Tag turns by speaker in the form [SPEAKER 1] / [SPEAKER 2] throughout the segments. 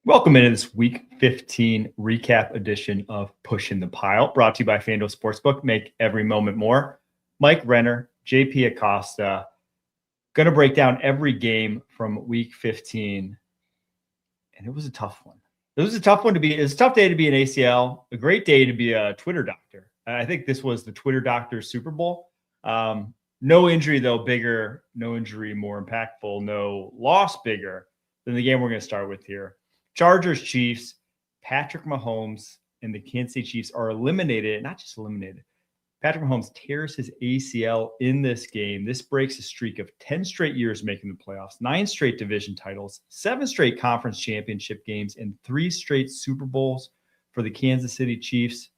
[SPEAKER 1] Welcome into this Week 15 recap edition of Pushing the Pile, brought to you by FanDuel Sportsbook. Make every moment more. Mike Renner, JP Acosta, going to break down every game from Week 15, and it was a tough one. It was a tough one to be. It's a tough day to be an ACL. A great day to be a Twitter doctor. I think this was the Twitter doctor Super Bowl. No injury though bigger. No injury more impactful. No loss bigger than the game we're going to start with here. Chargers, Chiefs, Patrick Mahomes and the Kansas City Chiefs are eliminated, not just eliminated. Patrick Mahomes tears his ACL in this game. This breaks a streak of 10 straight years making the playoffs, 9 straight division titles, 7 straight conference championship games, and 3 straight Super Bowls for the Kansas City Chiefs.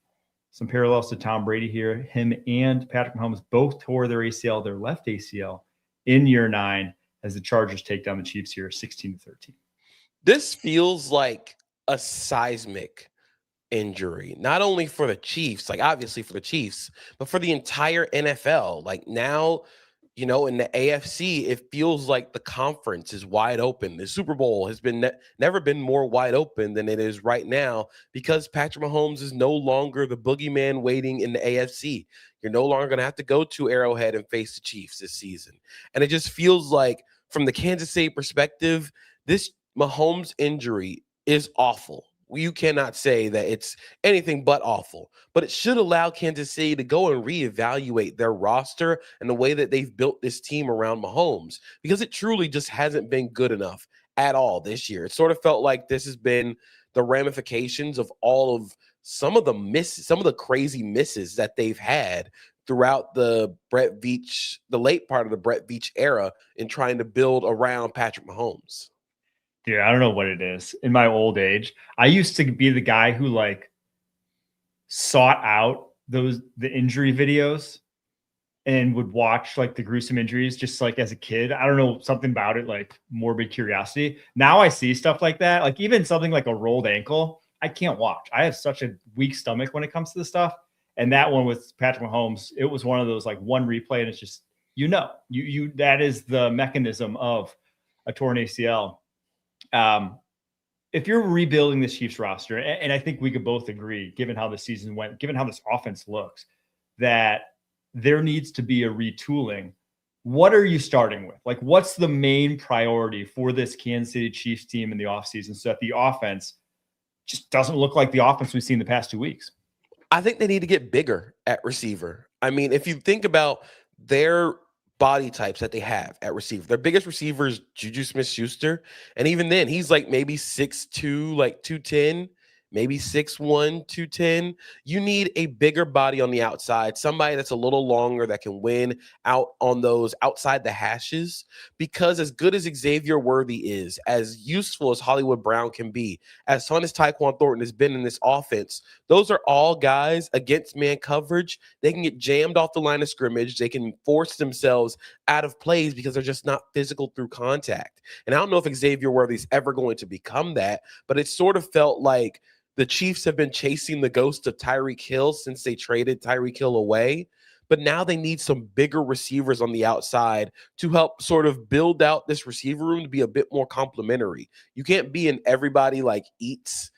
[SPEAKER 1] Some parallels to Tom Brady here. Him and Patrick Mahomes both tore their ACL, their left ACL, in year 9 as the Chargers take down the Chiefs here 16-13.
[SPEAKER 2] This feels like a seismic injury, not only for the Chiefs, like obviously for the Chiefs, but for the entire NFL. Like now, in the AFC, it feels like the conference is wide open. The Super Bowl has been never been more wide open than it is right now because Patrick Mahomes is no longer the boogeyman waiting in the AFC. You're no longer going to have to go to Arrowhead and face the Chiefs this season. And it just feels like from the Kansas City perspective, this Mahomes injury is awful. You cannot say that it's anything but awful, but it should allow Kansas City to go and reevaluate their roster and the way that they've built this team around Mahomes, because it truly just hasn't been good enough at all this year. It sort of felt like this has been the ramifications of all of some of the crazy misses that they've had throughout the late part of the Brett Veach era in trying to build around Patrick Mahomes.
[SPEAKER 1] Dude, I don't know what it is. In my old age, I used to be the guy who sought out the injury videos and would watch the gruesome injuries just as a kid. I don't know, something about it, morbid curiosity. Now I see stuff like that, even something like a rolled ankle, I can't watch. I have such a weak stomach when it comes to this stuff. And that one with Patrick Mahomes, it was one of those one replay, and it's just that is the mechanism of a torn ACL. If you're rebuilding this Chiefs roster, and I think we could both agree, given how the season went, given how this offense looks, that there needs to be a retooling. What are you starting with? What's the main priority for this Kansas City Chiefs team in the offseason so that the offense just doesn't look like the offense we've seen the past 2 weeks?
[SPEAKER 2] I think they need to get bigger at receiver. I mean, if you think about their body types that they have at receiver, their biggest receiver is Juju Smith-Schuster, and even then he's maybe 6'2", 210, maybe 6'1", 210. You need a bigger body on the outside, somebody that's a little longer that can win out on those outside the hashes, because as good as Xavier Worthy is, as useful as Hollywood Brown can be, as fun as Tyquan Thornton has been in this offense, those are all guys against man coverage. They can get jammed off the line of scrimmage. They can force themselves out of plays because they're just not physical through contact. And I don't know if Xavier Worthy's ever going to become that, but it sort of felt like the Chiefs have been chasing the ghost of Tyreek Hill since they traded Tyreek Hill away. But now they need some bigger receivers on the outside to help sort of build out this receiver room to be a bit more complementary. You can't be in everybody eats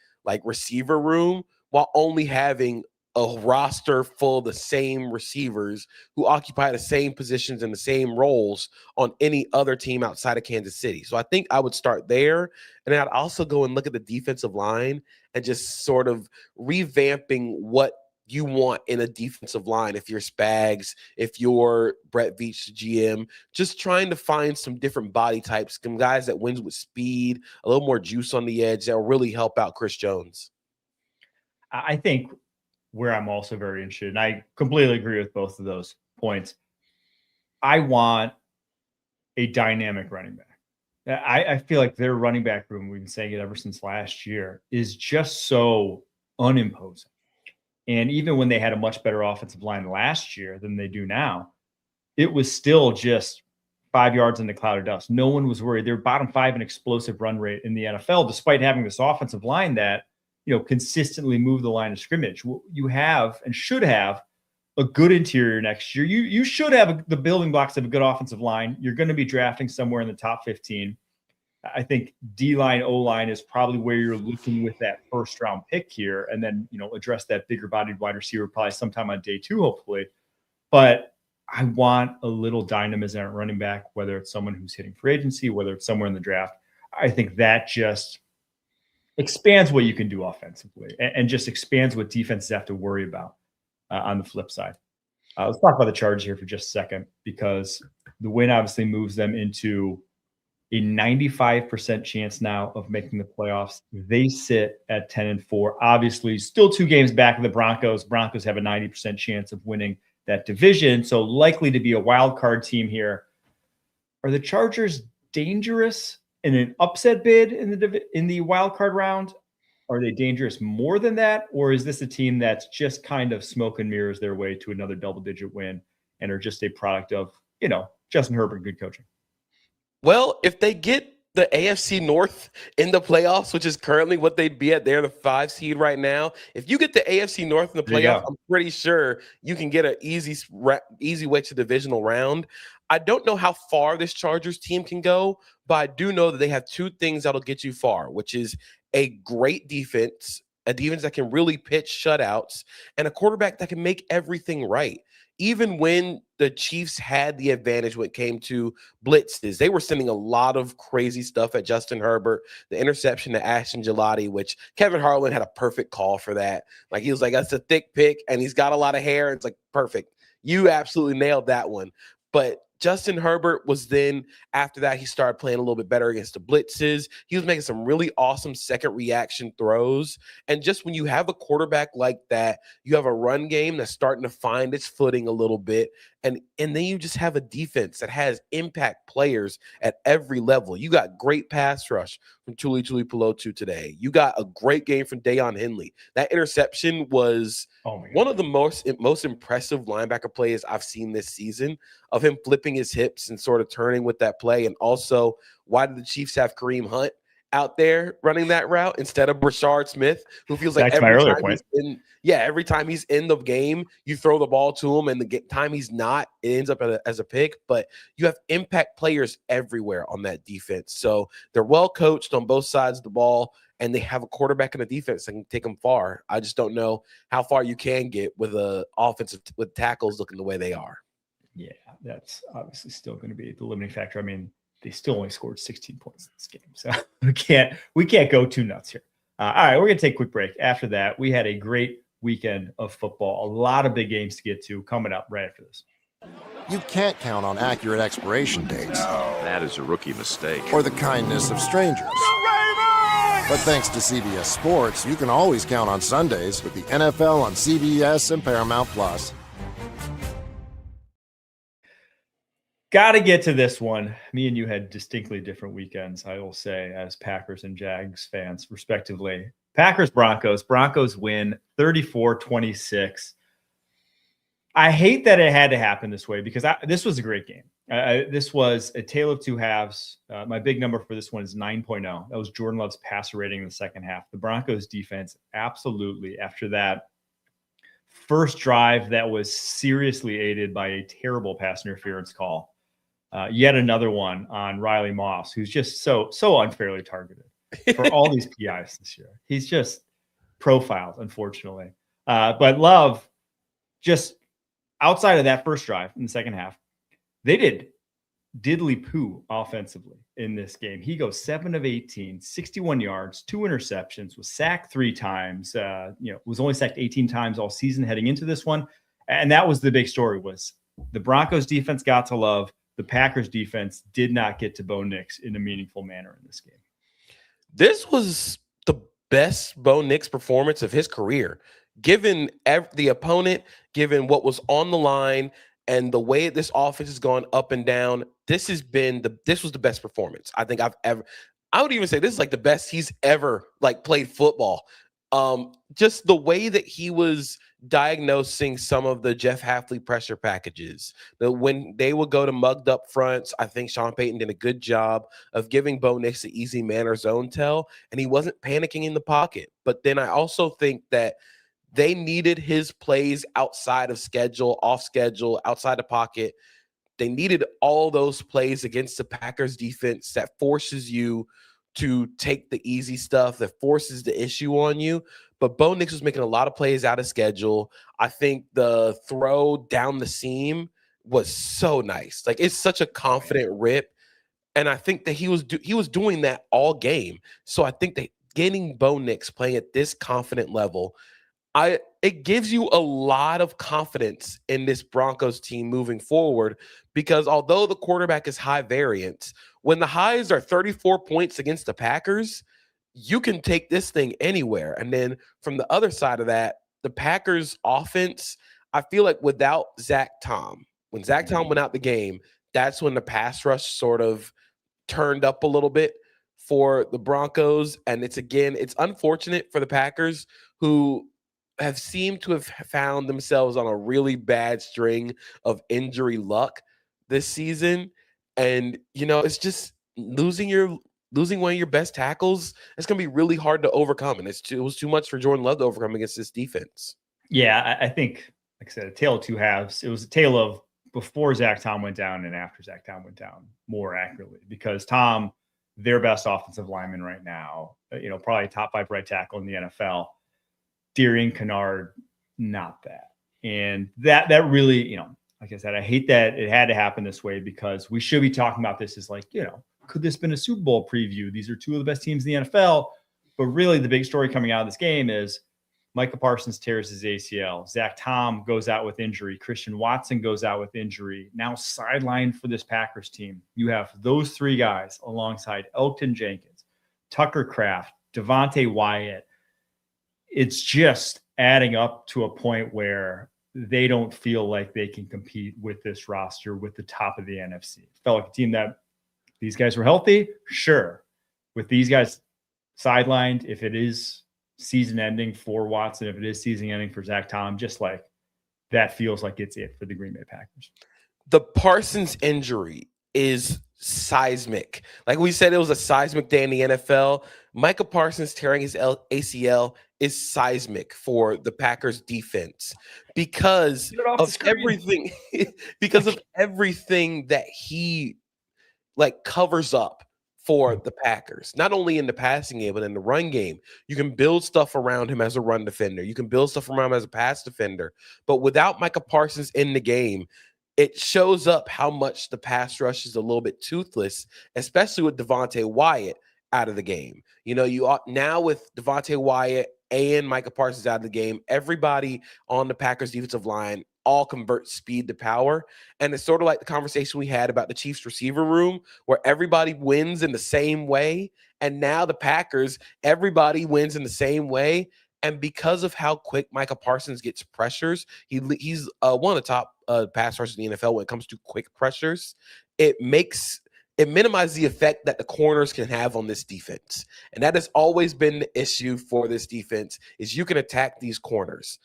[SPEAKER 2] receiver room while only having a roster full of the same receivers who occupy the same positions and the same roles on any other team outside of Kansas City. So I think I would start there. And I'd also go and look at the defensive line and just sort of revamping what you want in a defensive line. If you're Spags, if you're Brett Veach, GM, just trying to find some different body types, some guys that wins with speed, a little more juice on the edge that will really help out Chris Jones.
[SPEAKER 1] I think where I'm also very interested, and I completely agree with both of those points, I want a dynamic running back. I feel like their running back room, we've been saying it ever since last year, is just so unimposing. And even when they had a much better offensive line last year than they do now, it was still just 5 yards in the cloud of dust. No one was worried. They're bottom 5 in explosive run rate in the NFL, despite having this offensive line that consistently move the line of scrimmage. You have and should have a good interior next year. You should have the building blocks of a good offensive line. You're going to be drafting somewhere in the top 15. I think D-line, O-line is probably where you're looking with that first-round pick here, and then, address that bigger-bodied wide receiver probably sometime on day 2, hopefully. But I want a little dynamism at running back, whether it's someone who's hitting free agency, whether it's somewhere in the draft. I think that just expands what you can do offensively and just expands what defenses have to worry about on the flip side. Let's talk about the Chargers here for just a second, because the win obviously moves them into a 95% chance now of making the playoffs. They sit at 10-4. Obviously, still 2 games back of the Broncos. Broncos have a 90% chance of winning that division, so likely to be a wild card team here. Are the Chargers dangerous in an upset bid in the wild card round? Are they dangerous more than that, or is this a team that's just kind of smoke and mirrors their way to another double-digit win and are just a product of, Justin Herbert, good coaching?
[SPEAKER 2] Well, if they get the AFC North in the playoffs, which is currently what they'd be at, they're the 5 seed right now. If you get the AFC North in the playoffs, I'm pretty sure you can get an easy way to divisional round. I don't know how far this Chargers team can go, but I do know that they have 2 things that'll get you far, which is a great defense, a defense that can really pitch shutouts, and a quarterback that can make everything right. Even when the Chiefs had the advantage when it came to blitzes, they were sending a lot of crazy stuff at Justin Herbert, the interception to Ashton Gelati, which Kevin Harlan had a perfect call for that. Like, he was like, that's a thick pick, and he's got a lot of hair. It's like, perfect. You absolutely nailed that one. But Justin Herbert was then, after that, he started playing a little bit better against the blitzes. He was making some really awesome second reaction throws. And just when you have a quarterback like that, you have a run game that's starting to find its footing a little bit. And then you just have a defense that has impact players at every level. You got great pass rush from Tuli Tuipulotu today. You got a great game from Deion Henley. That interception was one of the most impressive linebacker plays I've seen this season, of him flipping his hips and sort of turning with that play. And also, why did the Chiefs have Kareem Hunt out there running that route instead of Brashard Smith, who feels like every time he's in the game, you throw the ball to him, and the time he's not, it ends up as a pick. But you have impact players everywhere on that defense. So they're well coached on both sides of the ball, and they have a quarterback and a defense that can take them far. I just don't know how far you can get with a offensive with tackles looking the way they are.
[SPEAKER 1] Yeah, that's obviously still going to be the limiting factor. I mean, they still only scored 16 points in this game, so we can't go too nuts here. All right, we're going to take a quick break. After that, we had a great weekend of football. A lot of big games to get to coming up right after this.
[SPEAKER 3] You can't count on accurate expiration dates.
[SPEAKER 4] No, that is a rookie mistake.
[SPEAKER 3] Or the kindness of strangers. But thanks to CBS Sports, you can always count on Sundays with the NFL on CBS and Paramount+.
[SPEAKER 1] Got to get to this one. Me and you had distinctly different weekends, I will say, as Packers and Jags fans, respectively. Packers-Broncos. Broncos win 34-26. I hate that it had to happen this way, because this was a great game. This was a tale of 2 halves. My big number for this one is 9.0. That was Jordan Love's passer rating in the second half. The Broncos defense, absolutely, after that first drive that was seriously aided by a terrible pass interference call. Yet another one on Riley Moss, who's just so unfairly targeted for all these PIs this year. He's just profiled, unfortunately. But Love, just outside of that first drive in the second half, they did diddly poo offensively in this game. He goes 7 of 18, 61 yards, 2 interceptions, was sacked 3 times, was only sacked 18 times all season heading into this one. And that was the big story, was the Broncos defense got to Love. The Packers defense did not get to Bo Nix in a meaningful manner in this game.
[SPEAKER 2] This was the best Bo Nix performance of his career, given the opponent, given what was on the line, and the way this offense has gone up and down. This was the best performance I think I've ever. I would even say this is like the best he's ever played football. Just the way that he was diagnosing some of the Jeff Hafley pressure packages, when they would go to mugged up fronts, I think Sean Payton did a good job of giving Bo Nix the easy man or zone tell, and he wasn't panicking in the pocket. But then I also think that they needed his plays outside of schedule, off schedule, outside the pocket, They needed all those plays against the Packers defense that forces you to take the easy stuff, that forces the issue on you. But Bo Nix was making a lot of plays out of schedule. I think the throw down the seam was so nice. Like, it's such a confident rip. And I think that he was doing that all game. So I think that getting Bo Nix playing at this confident level, it gives you a lot of confidence in this Broncos team moving forward, because although the quarterback is high variance, when the highs are 34 points against the Packers, you can take this thing anywhere. And then from the other side of that, the Packers offense, I feel like without Zach Tom, when Zach Tom went out the game, that's when the pass rush sort of turned up a little bit for the Broncos. And it's unfortunate for the Packers, who have seemed to have found themselves on a really bad string of injury luck this season. And, it's just losing one of your best tackles. It's going to be really hard to overcome. And it was too much for Jordan Love to overcome against this defense.
[SPEAKER 1] Yeah, I think, like I said, a tale of two halves. It was a tale of before Zach Tom went down and after Zach Tom went down, more accurately, because Tom, their best offensive lineman right now, probably top 5 right tackle in the NFL. Deering, Kennard, not that. And that really, like I said, I hate that it had to happen this way, because we should be talking about this as like, could this have been a Super Bowl preview? These are two of the best teams in the NFL. But really the big story coming out of this game is Micah Parsons tears his ACL. Zach Tom goes out with injury. Christian Watson goes out with injury. Now sidelined for this Packers team. You have those 3 guys alongside Elgton Jenkins, Tucker Kraft, Devontae Wyatt. It's just adding up to a point where they don't feel like they can compete with this roster with the top of the NFC. It felt like a team that these guys were healthy, sure. With these guys sidelined, if it is season ending for Watson, if it is season ending for Zach Tom, just like that feels like it's it for the Green Bay Packers.
[SPEAKER 2] The Parsons injury is seismic. Like we said, it was a seismic day in the NFL. Micah Parsons tearing his ACL is seismic for the Packers defense because of everything, because of everything that he covers up for the Packers, not only in the passing game, but in the run game. You can build stuff around him as a run defender. You can build stuff around him as a pass defender. But without Micah Parsons in the game, it shows up how much the pass rush is a little bit toothless, especially with Devontae Wyatt out of the game. Now with Devontae Wyatt and Micah Parsons out of the game, everybody on the Packers defensive line all convert speed to power. And it's sort of like the conversation we had about the Chiefs receiver room, where everybody wins in the same way. And now the Packers, everybody wins in the same way. And because of how quick Micah Parsons gets pressures, he's one of the top pass rushers in the NFL when it comes to quick pressures. It minimizes the effect that the corners can have on this defense. And that has always been the issue for this defense, is you can attack these corners.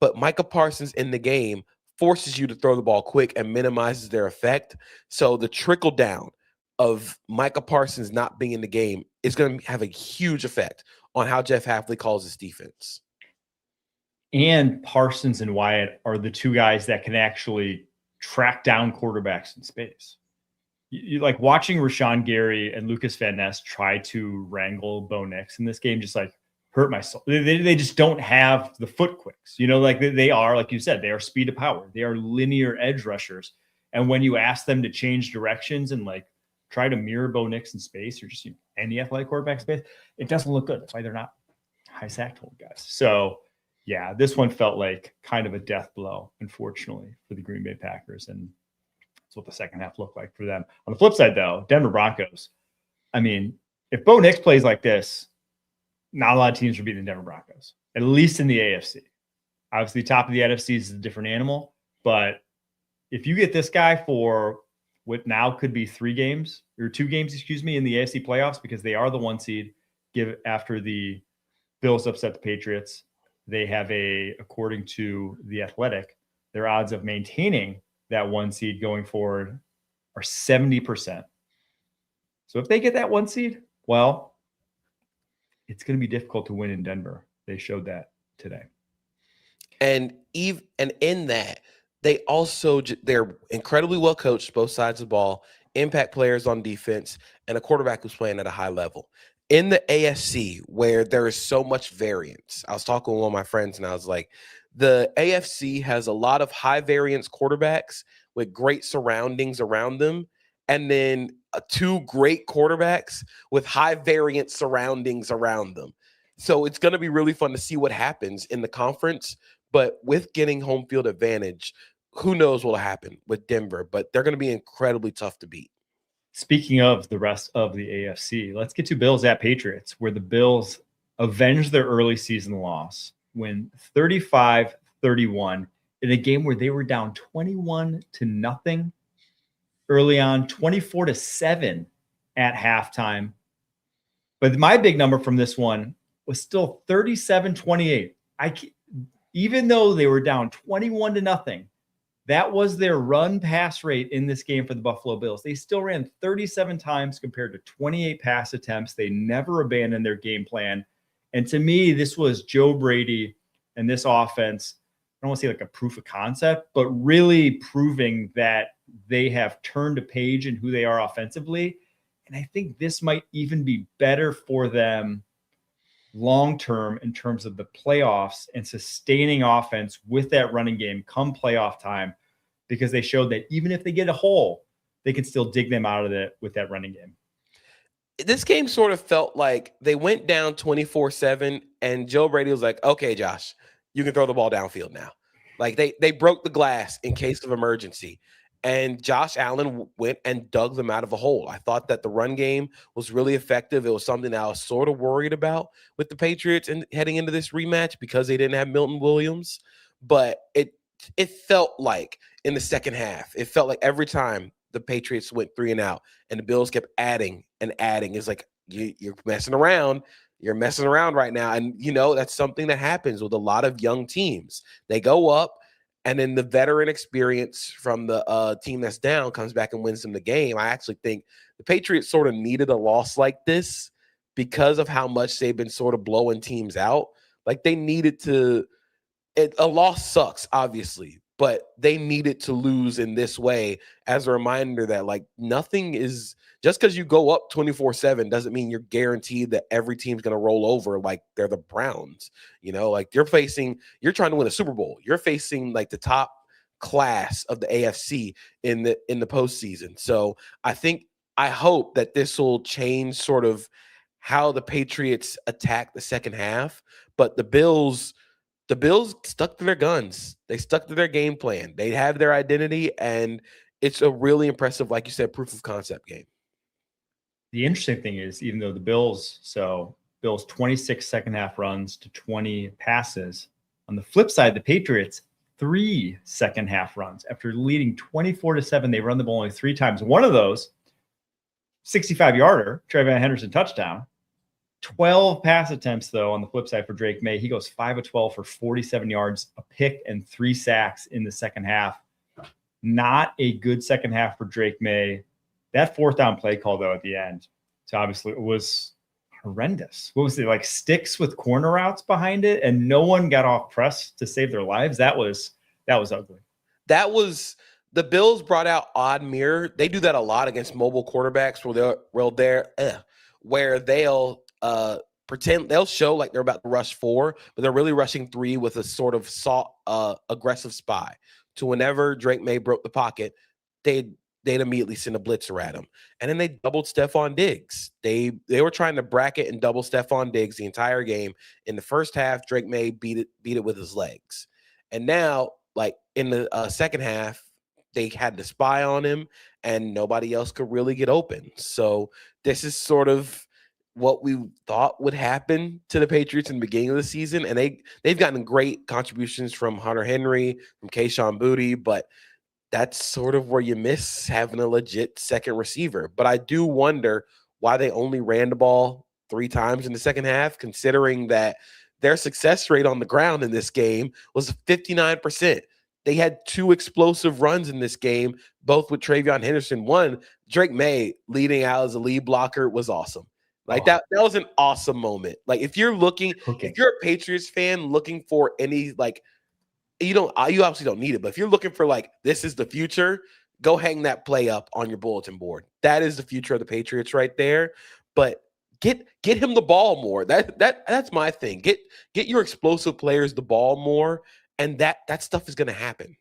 [SPEAKER 2] But Micah Parsons in the game forces you to throw the ball quick and minimizes their effect. So the trickle down of Micah Parsons not being in the game is going to have a huge effect on how Jeff Hafley calls his defense.
[SPEAKER 1] And Parsons and Wyatt are the 2 guys that can actually track down quarterbacks in space. You like watching Rashawn Gary and Lucas Van Ness try to wrangle Bo Nix in this game, just like hurt my soul. They just don't have the foot quicks. They are, like you said, they are speed to power. They are linear edge rushers. And when you ask them to change directions and try to mirror Bo Nix in space, or just any athletic quarterback space, it doesn't look good. That's why they're not high sack hold guys. So yeah, this one felt like kind of a death blow, unfortunately, for the Green Bay Packers. And that's what the second half looked like for them. On the flip side, though, Denver Broncos. I mean, if Bo Nix plays like this, not a lot of teams are beating the Denver Broncos, at least in the AFC. Obviously, top of the NFC is a different animal. But if you get this guy for what now could be 2 games, in the AFC playoffs, because they are the 1 seed, after the Bills upset the Patriots, they have according to The Athletic, their odds of maintaining that 1 seed going forward are 70%. So if they get that 1 seed, well, it's going to be difficult to win in Denver. They showed that today.
[SPEAKER 2] And in that, they're incredibly well coached, both sides of the ball, impact players on defense, and a quarterback who's playing at a high level. In the AFC, where there is so much variance, I was talking with one of my friends, and I was like, the AFC has a lot of high variance quarterbacks with great surroundings around them, and then two great quarterbacks with high variance surroundings around them. So it's going to be really fun to see what happens in the conference. But with getting home field advantage, who knows what will happen with Denver, but they're going to be incredibly tough to beat.
[SPEAKER 1] Speaking of the rest of the AFC, let's get to Bills at Patriots, where the Bills avenged their early season loss, win 35-31 in a game where they were down 21-0 early on, 24-7 at halftime. But my big number from this one was still 37-28. Even though they were down 21-0, that was their run pass rate in this game for the Buffalo Bills. They still ran 37 times compared to 28 pass attempts. They never abandoned their game plan. And to me, this was Joe Brady and this offense, I don't want to say like a proof of concept, but really proving that they have turned a page in who they are offensively. And I think this might even be better for them long-term in terms of the playoffs and sustaining offense with that running game come playoff time, because they showed that even if they get a hole, they can still dig them out of it with that running game.
[SPEAKER 2] This game sort of felt like they went down 24-7 and Joe Brady was like, okay, Josh, you can throw the ball downfield now. Like they broke the glass in case of emergency. And Josh Allen went and dug them out of a hole. I thought that the run game was really effective. It was something that I was sort of worried about with the Patriots and heading into this rematch because they didn't have Milton Williams. But it felt like in the second half, it felt like every time the Patriots went 3 and out and the Bills kept adding and adding, it's like you're messing around. You're messing around right now. And, that's something that happens with a lot of young teams. They go up, and then the veteran experience from the team that's down comes back and wins them the game. I actually think the Patriots sort of needed a loss like this because of how much they've been sort of blowing teams out. Like they needed to – a loss sucks, obviously, but they needed to lose in this way as a reminder that, like, nothing is – just because you go up 24-7 doesn't mean you're guaranteed that every team's going to roll over like they're the Browns. Like you're trying to win a Super Bowl. You're facing like the top class of the AFC in the postseason. So I hope that this will change sort of how the Patriots attack the second half. But the Bills stuck to their guns. They stuck to their game plan. They have their identity, and it's a really impressive, like you said, proof of concept game.
[SPEAKER 1] The interesting thing is, even though the Bills 26 second half runs to 20 passes, on the flip side, the Patriots 3 second half runs. After leading 24-7, they run the ball only 3 times. One of those, 65-yarder, Tre'Von Henderson touchdown. 12 pass attempts, though, on the flip side for Drake May. He goes 5 of 12 for 47 yards, a pick, and 3 sacks in the second half. Not a good second half for Drake May. That 4th down play call, though, at the end, so obviously it was horrendous. What was it, like sticks with corner routes behind it, and no one got off press to save their lives? That was ugly. That was
[SPEAKER 2] the Bills brought out odd mirror. They do that a lot against mobile quarterbacks where they'll pretend they'll show like they're about to rush 4, but they're really rushing 3 with a sort of aggressive spy. To whenever Drake May broke the pocket, they'd immediately send a blitzer at him. And then they doubled Stephon Diggs. They were trying to bracket and double Stephon Diggs the entire game. In the first half, Drake May beat it with his legs. And now, like in the second half, they had to spy on him, and nobody else could really get open. So this is sort of what we thought would happen to the Patriots in the beginning of the season. And they've gotten great contributions from Hunter Henry, from Kayshon Boutte, but that's sort of where you miss having a legit second receiver. But I do wonder why they only ran the ball 3 times in the second half, considering that their success rate on the ground in this game was 59%. They had 2 explosive runs in this game, both with TreVeyon Henderson. One, Drake May leading out as a lead blocker was awesome. Like that was an awesome moment. Like if you're a Patriots fan looking for any like You obviously don't need it, but if you're looking for like, this is the future, go hang that play up on your bulletin board. That is the future of the Patriots right there. But get him the ball more. That's my thing. Get your explosive players the ball more, and that stuff is going to happen.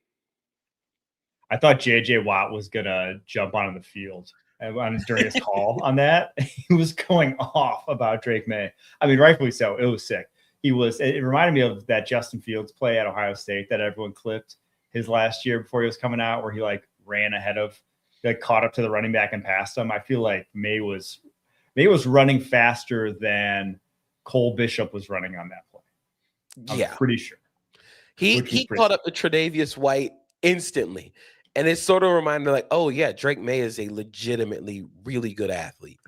[SPEAKER 1] I thought J.J. Watt was going to jump onto the field during his call on that. He was going off about Drake May. I mean, rightfully so. It was sick. It reminded me of that Justin Fields play at Ohio State that everyone clipped his last year before he was coming out, where he like ran ahead of, like caught up to the running back and passed him. I feel like May was running faster than Cole Bishop was running on that play. I'm pretty sure.
[SPEAKER 2] He caught up to Tre'Davious White instantly. And it sort of reminded me like, oh yeah, Drake May is a legitimately really good athlete.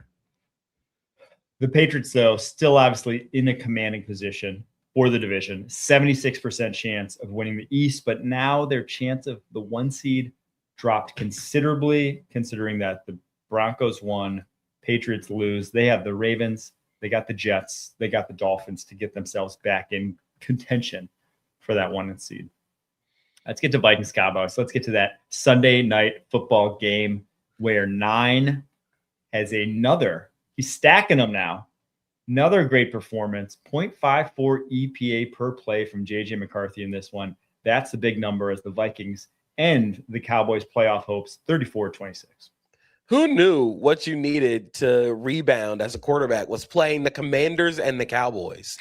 [SPEAKER 1] The Patriots, though, still obviously in a commanding position for the division. 76% chance of winning the East, but now their chance of the 1 seed dropped considerably, considering that the Broncos won, Patriots lose. They have the Ravens, they got the Jets, they got the Dolphins to get themselves back in contention for that 1 seed. Let's get to Vikings-Cowboys. Let's get to that Sunday night football game where 9 has he's stacking them now. Another great performance, 0.54 EPA per play from J.J. McCarthy in this one. That's the big number as the Vikings end the Cowboys' playoff hopes 34-26.
[SPEAKER 2] Who knew what you needed to rebound as a quarterback was playing the Commanders and the Cowboys?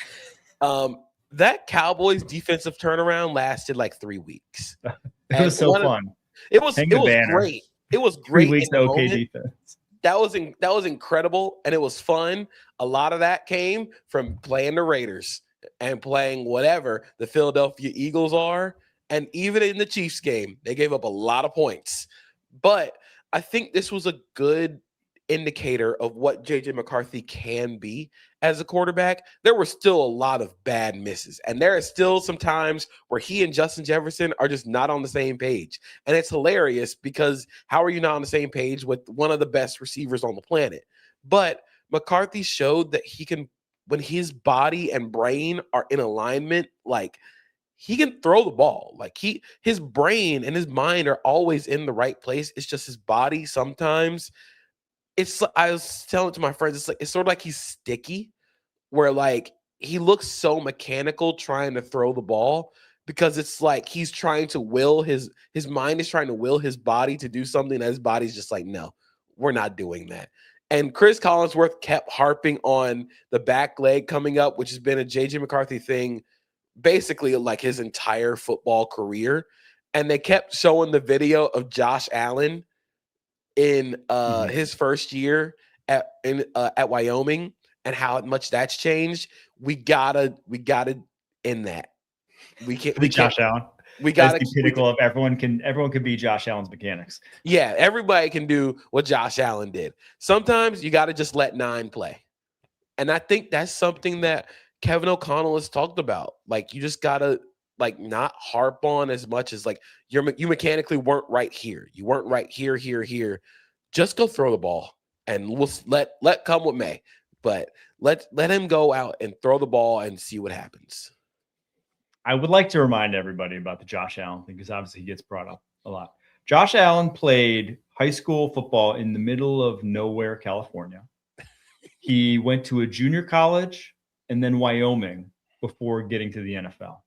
[SPEAKER 2] That Cowboys defensive turnaround lasted like 3 weeks.
[SPEAKER 1] It was so fun.
[SPEAKER 2] It was great. It was great.
[SPEAKER 1] 3 weeks of okay defense.
[SPEAKER 2] That was incredible, and it was fun. A lot of that came from playing the Raiders and playing whatever the Philadelphia Eagles are. And even in the Chiefs game, they gave up a lot of points. But I think this was a good indicator of what J.J. McCarthy can be as a quarterback. There were still a lot of bad misses, and there are still some times where he and Justin Jefferson are just not on the same page. And it's hilarious because how are you not on the same page with one of the best receivers on the planet? But McCarthy showed that he can, when his body and brain are in alignment, like he can throw the ball. Like his brain and his mind are always in the right place. It's just his body sometimes. I was telling it to my friends, it's sort of like he's sticky, where like he looks so mechanical trying to throw the ball because it's like he's trying to will his mind is trying to will his body to do something that his body's just like, no, we're not doing that. And Chris Collinsworth kept harping on the back leg coming up, which has been a J.J. McCarthy thing basically like his entire football career. And they kept showing the video of Josh Allen in his first year at Wyoming and how much that's changed. We gotta end that. We can't.
[SPEAKER 1] Josh Allen.
[SPEAKER 2] We gotta
[SPEAKER 1] the pinnacle of everyone can be Josh Allen's mechanics.
[SPEAKER 2] Yeah, everybody can do what Josh Allen did. Sometimes you got to just let 9 play, and I think that's something that Kevin O'Connell has talked about. Like you just gotta like not harp on as much as like you mechanically weren't right here. You weren't right here. Just go throw the ball and we'll let come what may. But let him go out and throw the ball and see what happens.
[SPEAKER 1] I would like to remind everybody about the Josh Allen thing because obviously he gets brought up a lot. Josh Allen played high school football in the middle of nowhere, California. He went to a junior college and then Wyoming before getting to the NFL.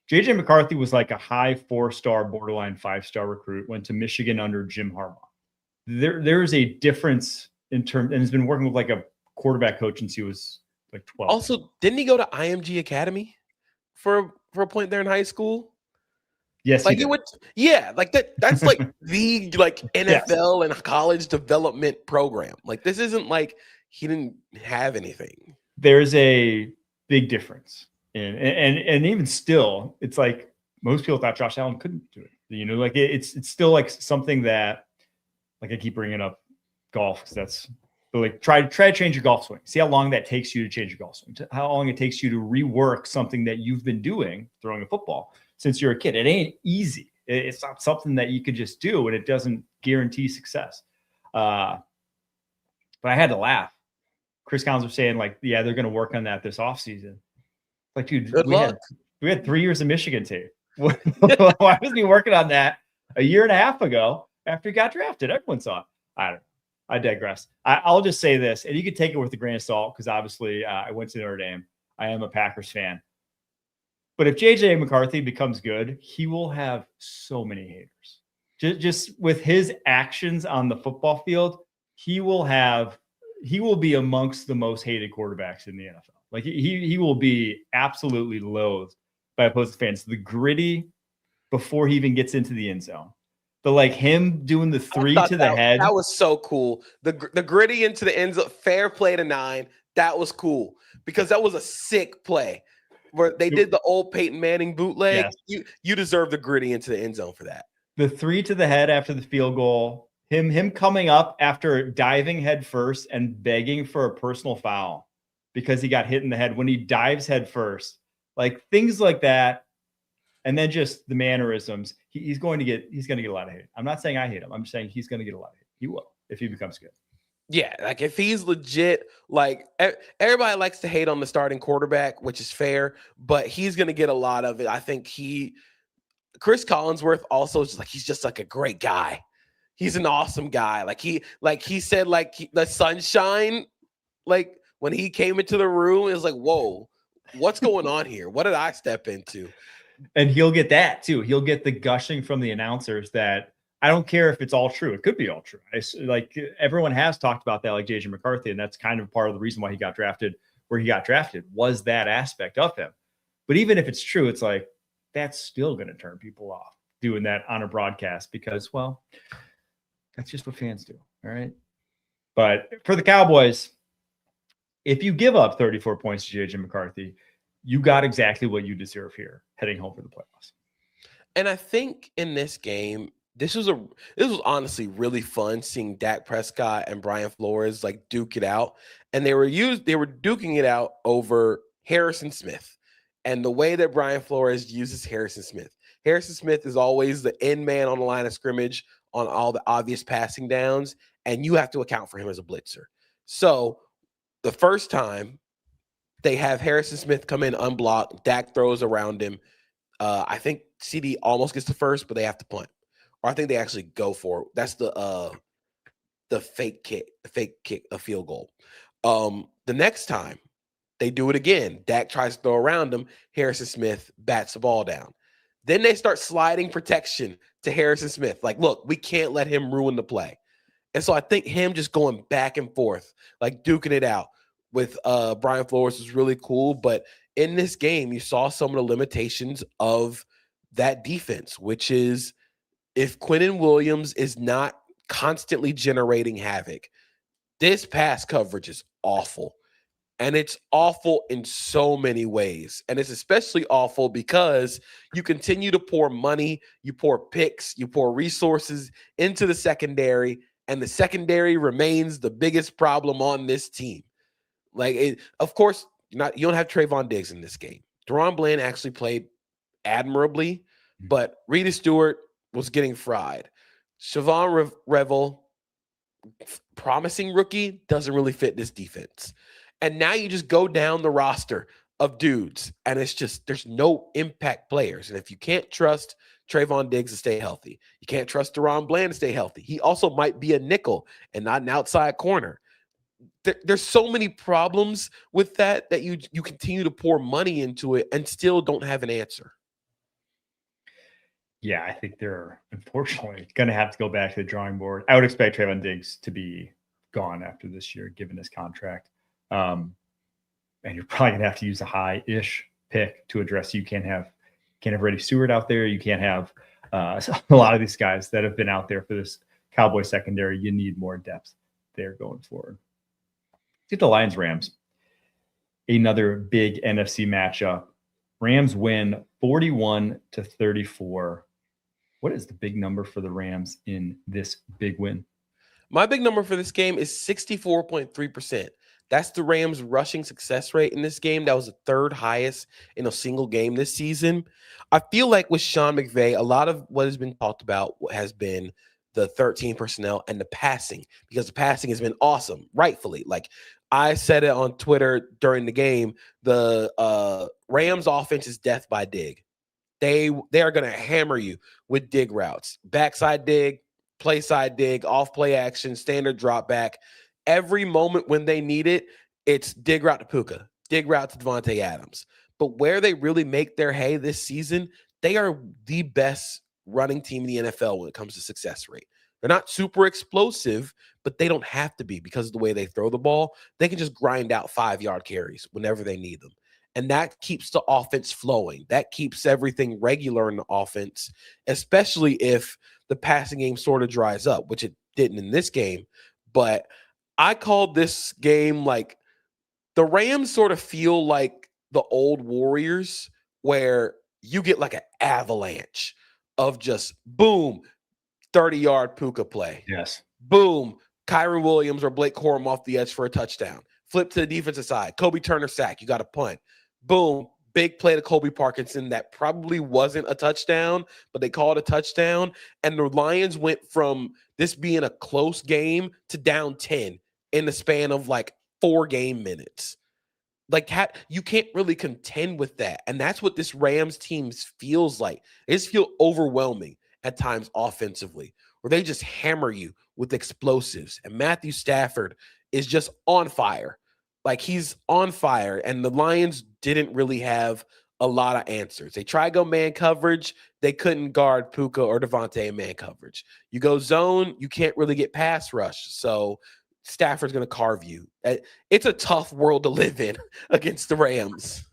[SPEAKER 1] J.J. McCarthy was like a high 4-star, borderline 5-star recruit, went to Michigan under Jim Harbaugh. There is a difference in terms, and has been working with like a quarterback coach since he was like 12.
[SPEAKER 2] Also, didn't he go to IMG Academy for a point there in high school?
[SPEAKER 1] Yes,
[SPEAKER 2] like he went. Yeah, like that's like the like NFL and college development program. Like this isn't like he didn't have anything.
[SPEAKER 1] There's a big difference. And even still, it's like most people thought Josh Allen couldn't do it. You know, like it's still like something that, like I keep bringing up golf because like try to change your golf swing. See how long that takes you to change your golf swing. How long it takes you to rework something that you've been doing throwing a football since you're a kid. It ain't easy. It's not something that you could just do, and it doesn't guarantee success. But I had to laugh. Chris Collins was saying like, yeah, they're going to work on that this offseason. Like, dude, we had 3 years of Michigan tape. Why wasn't he working on that a year and a half ago after he got drafted? Everyone saw it. I don't know. I digress. I'll just say this, and you can take it with a grain of salt because obviously I went to Notre Dame. I am a Packers fan. But if JJ McCarthy becomes good, he will have so many haters. Just with his actions on the football field, he will be amongst the most hated quarterbacks in the NFL. Like he will be absolutely loathed by opposing fans. The gritty before he even gets into the end zone. The like him doing the three to the head.
[SPEAKER 2] That was so cool. The gritty into the end zone, fair play to 9. That was cool because that was a sick play where they did the old Peyton Manning bootleg. Yes. You deserve the gritty into the end zone for that.
[SPEAKER 1] The 3 to the head after the field goal, him coming up after diving head first and begging for a personal foul because he got hit in the head when he dives head first, like things like that. And then just the mannerisms, he's going to get a lot of hate. I'm not saying I hate him. I'm just saying he's going to get a lot of hate. He will if he becomes good.
[SPEAKER 2] Yeah, like if he's legit, like everybody likes to hate on the starting quarterback, which is fair, but he's going to get a lot of it. I think Chris Collinsworth also is like he's just like a great guy. He's an awesome guy. Like he said, the sunshine, like when he came into the room, it was like, whoa, what's going on here? What did I step into?
[SPEAKER 1] And he'll get that too. He'll get the gushing from the announcers that I don't care if it's all true. It could be all true. Like everyone has talked about that, like JJ McCarthy, and that's kind of part of the reason why he got drafted where he got drafted was that aspect of him. But even if it's true, it's like that's still going to turn people off doing that on a broadcast because, well, that's just what fans do. All right. But for the Cowboys, if you give up 34 points to JJ McCarthy, you got exactly what you deserve here heading home for the playoffs.
[SPEAKER 2] And I think in this game, this was honestly really fun seeing Dak Prescott and Brian Flores like duke it out. And they were duking it out over Harrison Smith. And the way that Brian Flores uses Harrison Smith is always the end man on the line of scrimmage on all the obvious passing downs, and you have to account for him as a blitzer. So the first time they have Harrison Smith come in unblocked, Dak throws around him. I think CD almost gets the first, but they have to punt. Or I think they actually go for it. That's the fake kick, a field goal. The next time they do it again, Dak tries to throw around him. Harrison Smith bats the ball down. Then they start sliding protection to Harrison Smith. Like, look, we can't let him ruin the play. And so I think him just going back and forth, like duking it out with Brian Flores was really cool. But in this game, you saw some of the limitations of that defense, which is if Quinnen Williams is not constantly generating havoc, this pass coverage is awful. And it's awful in so many ways. And it's especially awful because you continue to pour money, you pour picks, you pour resources into the secondary, and the secondary remains the biggest problem on this team. Of course, you don't have Trayvon Diggs in this game. Deron Bland actually played admirably, but Rita Stewart was getting fried. Siobhan Revel, promising rookie, doesn't really fit this defense. And now you just go down the roster of dudes, and it's just there's no impact players. And if you can't trust Trayvon Diggs to stay healthy, you can't trust Deron Bland to stay healthy. He also might be a nickel and not an outside corner. There's so many problems with that you continue to pour money into it and still don't have an answer.
[SPEAKER 1] Yeah, I think they're unfortunately going to have to go back to the drawing board. I would expect Trayvon Diggs to be gone after this year, given his contract. And you're probably going to have to use a high-ish pick to address. You can't have Reddy Stewart out there. You can't have a lot of these guys that have been out there for this Cowboy secondary. You need more depth there going forward. Let's get the Lions-Rams. Another big NFC matchup. Rams win 41-34. What is the big number for the Rams in this big win?
[SPEAKER 2] My big number for this game is 64.3%. That's the Rams' rushing success rate in this game. That was the third highest in a single game this season. I feel like with Sean McVay, a lot of what has been talked about has been the 13 personnel and the passing, because the passing has been awesome, rightfully. Like I said it on Twitter during the game, the Rams' offense is death by dig. They are going to hammer you with dig routes, backside dig, play side dig, off play action, standard drop back. Every moment when they need it, it's dig route to Puka, dig route to Devontae Adams. But where they really make their hay this season, they are the best running team in the NFL when it comes to success rate. They're not super explosive, but they don't have to be because of the way they throw the ball. They can just grind out 5-yard carries whenever they need them. And that keeps the offense flowing. That keeps everything regular in the offense, especially if the passing game sort of dries up, which it didn't in this game. But I called this game like the Rams sort of feel like the old Warriors, where you get like an avalanche of just boom, 30-yard Puka play.
[SPEAKER 1] Yes.
[SPEAKER 2] Boom, Kyron Williams or Blake Corum off the edge for a touchdown. Flip to the defensive side. Kobe Turner sack. You got a punt. Boom, big play to Colby Parkinson that probably wasn't a touchdown, but they called a touchdown. And the Lions went from this being a close game to down 10 in the span of like 4 game minutes. Like, you can't really contend with that. And that's what this Rams team feels like. They just feel overwhelming at times offensively, where they just hammer you with explosives. And Matthew Stafford is just on fire. Like, he's on fire. And the Lions didn't really have a lot of answers. They tried to go man coverage. They couldn't guard Puka or Devontae in man coverage. You go zone, you can't really get pass rush. So Stafford's going to carve you. It's a tough world to live in against the Rams.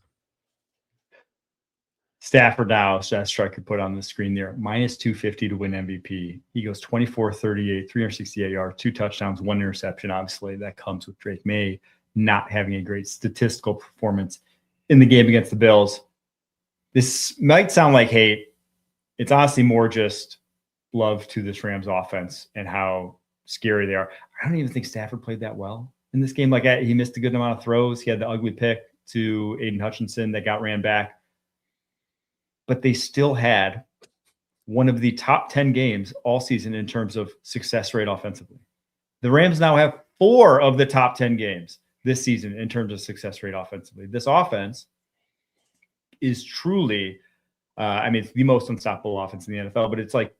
[SPEAKER 1] Stafford now, as that striker put on the screen there, minus 250 to win MVP. He goes 24-38, 368 yards, 2 touchdowns, 1 interception. Obviously, that comes with Drake May not having a great statistical performance in the game against the Bills. This might sound like hate. It's honestly more just love to this Rams offense and how scary they are. I don't even think Stafford played that well in this game. Like, he missed a good amount of throws. He had the ugly pick to Aiden Hutchinson that got ran back. But they still had one of the top 10 games all season in terms of success rate offensively. The Rams now have 4 of the top 10 games this season in terms of success rate offensively. This offense is truly, it's the most unstoppable offense in the NFL, but it's like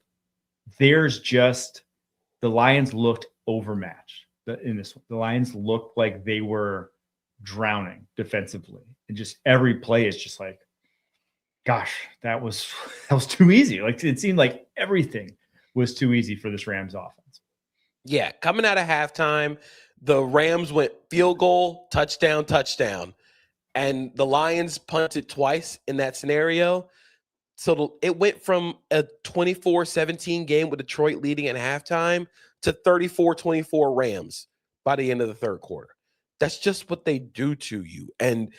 [SPEAKER 1] the Lions looked overmatched in this one. The Lions looked like they were drowning defensively. And just every play is just like, gosh, that was too easy. Like, it seemed like everything was too easy for this Rams offense.
[SPEAKER 2] Yeah, coming out of halftime, the Rams went field goal, touchdown, touchdown. And the Lions punted twice in that scenario. So it went from a 24-17 game with Detroit leading at halftime to 34-24 Rams by the end of the third quarter. That's just what they do to you. And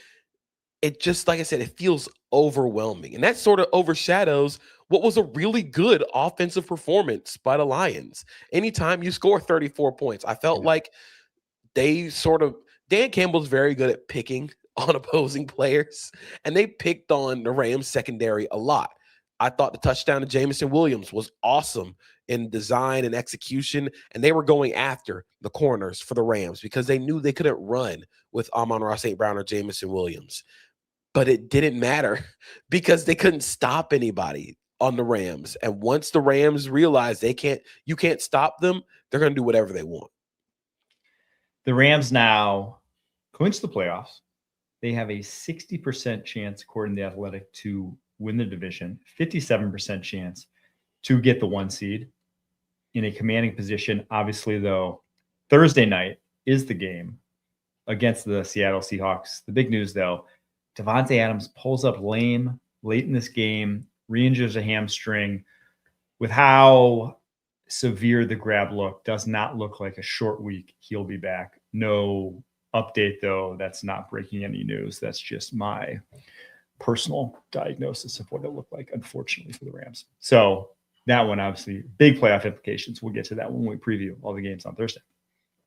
[SPEAKER 2] it just, like I said, it feels overwhelming. And that sort of overshadows what was a really good offensive performance by the Lions. Anytime you score 34 points, I felt like Dan Campbell's very good at picking on opposing players, and they picked on the Rams secondary a lot. I thought the touchdown to Jamison Williams was awesome in design and execution, and they were going after the corners for the Rams because they knew they couldn't run with Amon-Ra St. Brown or Jamison Williams. But it didn't matter because they couldn't stop anybody on the Rams. And once the Rams realize you can't stop them, they're going to do whatever they want.
[SPEAKER 1] The Rams now clinch the playoffs. They have a 60% chance, according to The Athletic, to win the division, 57% chance to get the 1 seed in a commanding position. Obviously, though, Thursday night is the game against the Seattle Seahawks. The big news, though, Devontae Adams pulls up lame late in this game, re-injures a hamstring. With how severe the grab looked, does not look like a short week he'll be back. No update, though. That's not breaking any news. That's just my personal diagnosis of what it looked like, unfortunately, for the Rams. So that one, obviously, big playoff implications. We'll get to that when we preview all the games on Thursday.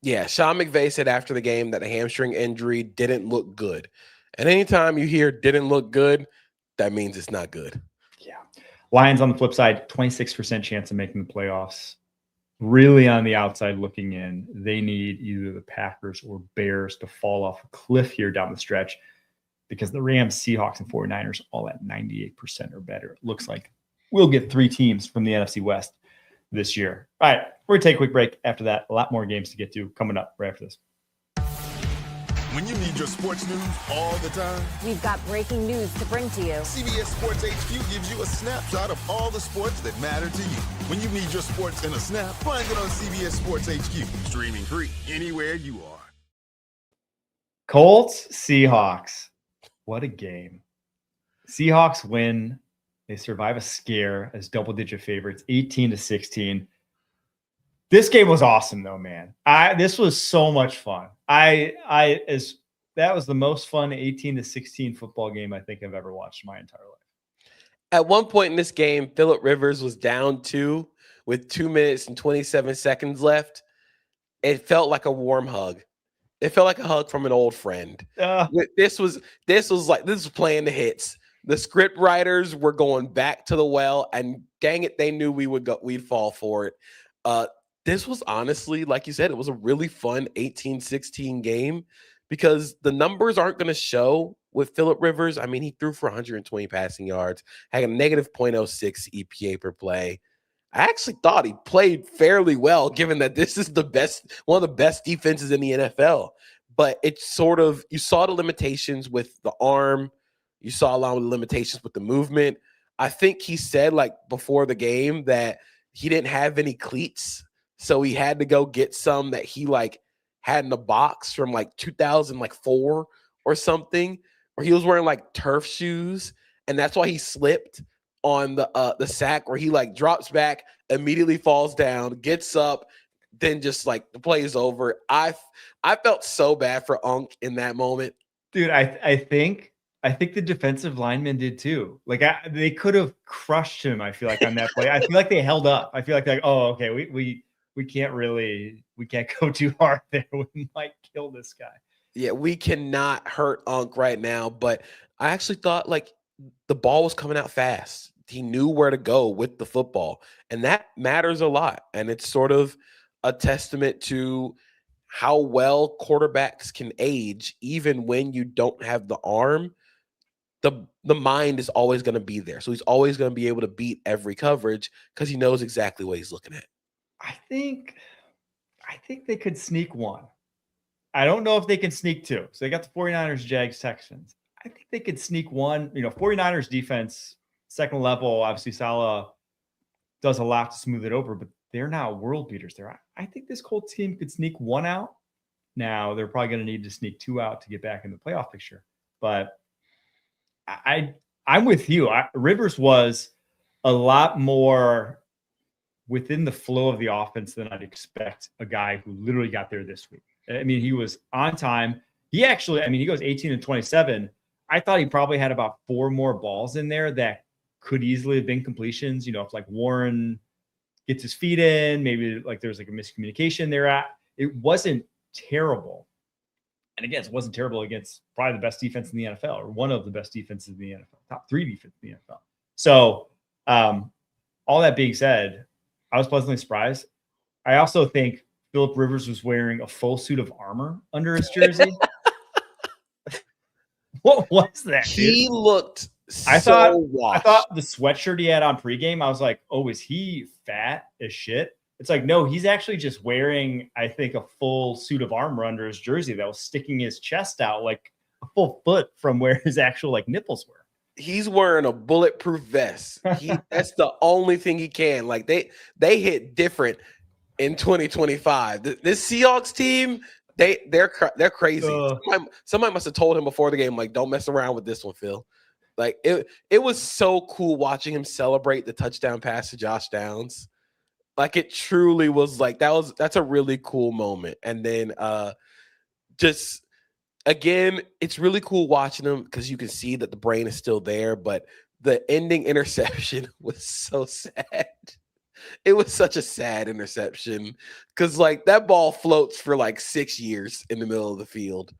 [SPEAKER 2] Yeah, Sean McVay said after the game that a hamstring injury didn't look good. And anytime you hear didn't look good, that means it's not good.
[SPEAKER 1] Yeah. Lions on the flip side, 26% chance of making the playoffs. Really on the outside looking in, they need either the Packers or Bears to fall off a cliff here down the stretch because the Rams, Seahawks, and 49ers all at 98% or better. It looks like we'll get 3 teams from the NFC West this year. All right, we're going to take a quick break. After that, a lot more games to get to coming up right after this.
[SPEAKER 5] When you need your sports news all the time,
[SPEAKER 6] we've got breaking news to bring to you.
[SPEAKER 5] CBS Sports HQ gives you a snapshot of all the sports that matter to you. When you need your sports in a snap, find it on CBS Sports HQ. Streaming free anywhere you are.
[SPEAKER 1] Colts, Seahawks. What a game. Seahawks win. They survive a scare as double-digit favorites, 18-16. This game was awesome, though, man. This was so much fun. That was the most fun 18-16 football game I think I've ever watched in my entire life.
[SPEAKER 2] At one point in this game, Phillip Rivers was down 2 with 2 minutes and 27 seconds left. It felt like a warm hug. It felt like a hug from an old friend. This was playing the hits. The script writers were going back to the well, and dang it, they knew we'd fall for it. This was honestly, like you said, it was a really fun 18-16 game because the numbers aren't going to show with Phillip Rivers. I mean, he threw for 120 passing yards, had a negative .06 EPA per play. I actually thought he played fairly well, given that this is one of the best defenses in the NFL. But it's sort of, you saw the limitations with the arm. You saw a lot of the limitations with the movement. I think he said, like, before the game that he didn't have any cleats. So he had to go get some that he like had in the box from like 2004 or something, or he was wearing like turf shoes. And that's why he slipped on the sack where he like drops back, immediately falls down, gets up, then just like the play is over. I felt so bad for Unk in that moment.
[SPEAKER 1] Dude, I think the defensive linemen did too. Like they could have crushed him, I feel like, on that play. I feel like they held up. I feel like they're like, oh, okay, we can't go too hard there. We might kill this guy.
[SPEAKER 2] Yeah, we cannot hurt Unk right now. But I actually thought like the ball was coming out fast. He knew where to go with the football. And that matters a lot. And it's sort of a testament to how well quarterbacks can age, even when you don't have the arm. The mind is always going to be there. So he's always going to be able to beat every coverage because he knows exactly what he's looking at.
[SPEAKER 1] I think they could sneak one. I don't know if they can sneak 2. So they got the 49ers, Jags, Texans. I think they could sneak 1. 49ers defense, second level, obviously Salah does a lot to smooth it over, but they're not world beaters there. I think this Colts team could sneak 1 out. Now they're probably going to need to sneak 2 out to get back in the playoff picture. But I'm with you. Rivers was a lot more within the flow of the offense than I'd expect a guy who literally got there this week. I mean, he was on time. He goes 18-27. I thought he probably had about 4 more balls in there that could easily have been completions. If like Warren gets his feet in, maybe like there's like a miscommunication there. It wasn't terrible. And again, it wasn't terrible against probably the best defense in the NFL, or one of the best defenses in the NFL, top 3 defense in the NFL. So all that being said, I was pleasantly surprised. I also think Phillip Rivers was wearing a full suit of armor under his jersey. What was that?
[SPEAKER 2] He looked
[SPEAKER 1] I
[SPEAKER 2] washed.
[SPEAKER 1] thought the sweatshirt he had on pregame, I was like, oh, is he fat as shit? It's like, no, he's actually just wearing, I think, a full suit of armor under his jersey that was sticking his chest out like a full foot from where his actual like nipples were.
[SPEAKER 2] He's wearing a bulletproof vest. That's the only thing he can. Like they hit different in 2025. This Seahawks team, they're crazy. Somebody must have told him before the game, like, don't mess around with this one, Phil. Like it was so cool watching him celebrate the touchdown pass to Josh Downs. Like it truly was like that's a really cool moment. And then just again, it's really cool watching him because you can see that the brain is still there, but the ending interception was so sad. It was such a sad interception because like that ball floats for like 6 years in the middle of the field.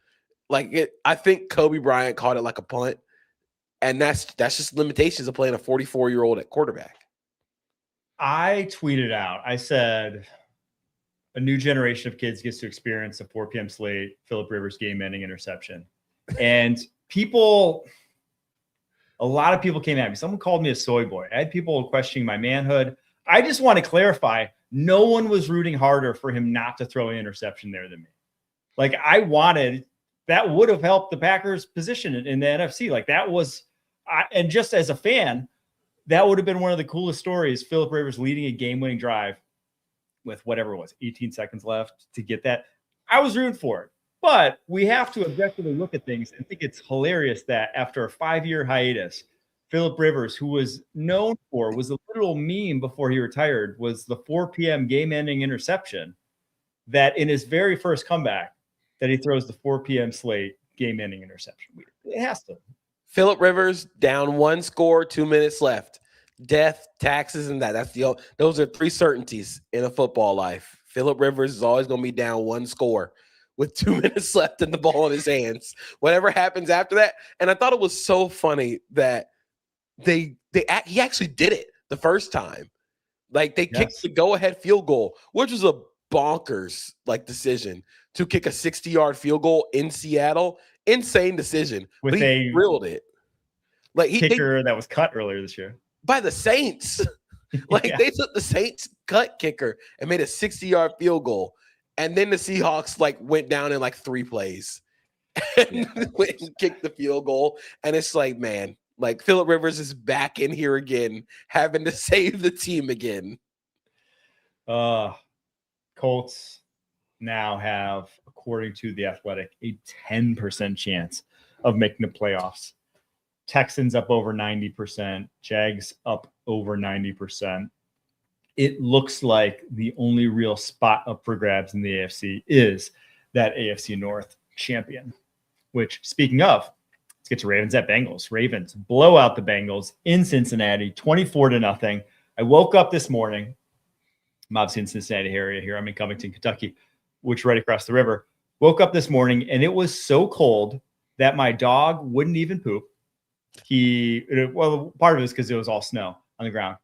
[SPEAKER 2] Like I think Kobe Bryant caught it like a punt, and that's just limitations of playing a 44-year-old at quarterback.
[SPEAKER 1] I tweeted out, I said, a new generation of kids gets to experience a 4 p.m. slate, Phillip Rivers game-ending interception. And a lot of people came at me. Someone called me a soy boy. I had people questioning my manhood. I just want to clarify, no one was rooting harder for him not to throw an interception there than me. Like, that would have helped the Packers' position in the NFC. Like, that was, and just as a fan, that would have been one of the coolest stories. Philip Rivers leading a game-winning drive with whatever it was, 18 seconds left to get that. I was rooting for it. But we have to objectively look at things and think it's hilarious that after a 5-year hiatus, Philip Rivers, who was known for, was a literal meme before he retired, was the 4 p.m. game-ending interception, that in his very first comeback, that he throws the 4 p.m. slate game-ending interception. It has to.
[SPEAKER 2] Philip Rivers down 1 score, 2 minutes left. Death, taxes, and that. Those are 3 certainties in a football life. Philip Rivers is always going to be down 1 score with 2 minutes left and the ball in his hands. Whatever happens after that. And I thought it was so funny that he actually did it the first time. Like, they kicked the go-ahead field goal, which was a bonkers decision to kick a 60-yard field goal in Seattle. Insane decision.
[SPEAKER 1] With
[SPEAKER 2] he drilled it. Like,
[SPEAKER 1] kicker that was cut earlier this year
[SPEAKER 2] by the Saints. They took the Saints cut kicker and made a 60-yard field goal. And then the Seahawks went down in 3 plays and went and kicked the field goal. And it's man, Philip Rivers is back in here again, having to save the team again.
[SPEAKER 1] Colts now have, according to The Athletic, a 10% chance of making the playoffs. Texans up over 90%, Jags up over 90%. It looks like the only real spot up for grabs in the AFC is that AFC North champion, which, speaking of, let's get to Ravens at Bengals. Ravens blow out the Bengals in Cincinnati, 24-0. I woke up this morning. I'm obviously in Cincinnati area here. I'm in Covington, Kentucky, which is right across the river. Woke up this morning, and it was so cold that my dog wouldn't even poop. Part of it is because it was all snow on the ground,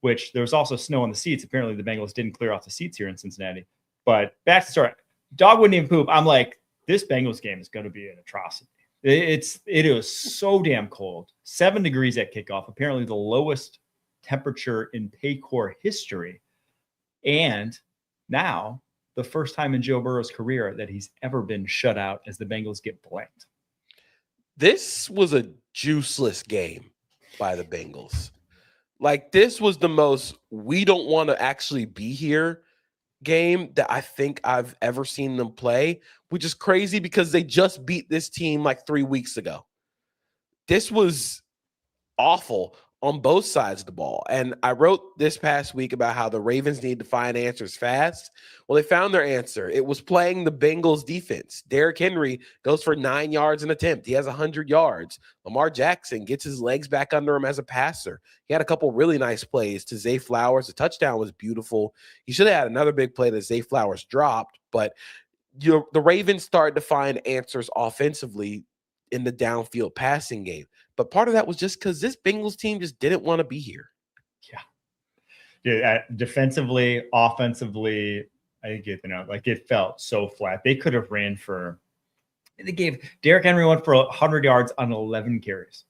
[SPEAKER 1] which there was also snow on the seats. Apparently the Bengals didn't clear off the seats here in Cincinnati. But back to the story. Dog wouldn't even poop. I'm like, this Bengals game is going to be an atrocity. It was so damn cold. 7 degrees at kickoff. Apparently the lowest temperature in Paycor history. And now the first time in Joe Burrow's career that he's ever been shut out as the Bengals get blanked.
[SPEAKER 2] This was a juiceless game by the Bengals. This was the most we don't want to actually be here game that I think I've ever seen them play, which is crazy because they just beat this team 3 weeks ago. This was awful on both sides of the ball. And I wrote this past week about how the Ravens need to find answers fast. Well, they found their answer. It was playing the Bengals defense. Derrick Henry goes for 9 yards an attempt. He has 100 yards. Lamar Jackson gets his legs back under him as a passer. He had a couple really nice plays to Zay Flowers. The touchdown was beautiful. He should have had another big play that Zay Flowers dropped, but the Ravens started to find answers offensively in the downfield passing game. But part of that was just because this Bengals team just didn't want to be here.
[SPEAKER 1] Yeah. Defensively, offensively, I think it felt so flat. They could have ran they gave Derrick Henry went for 100 yards on 11 carries.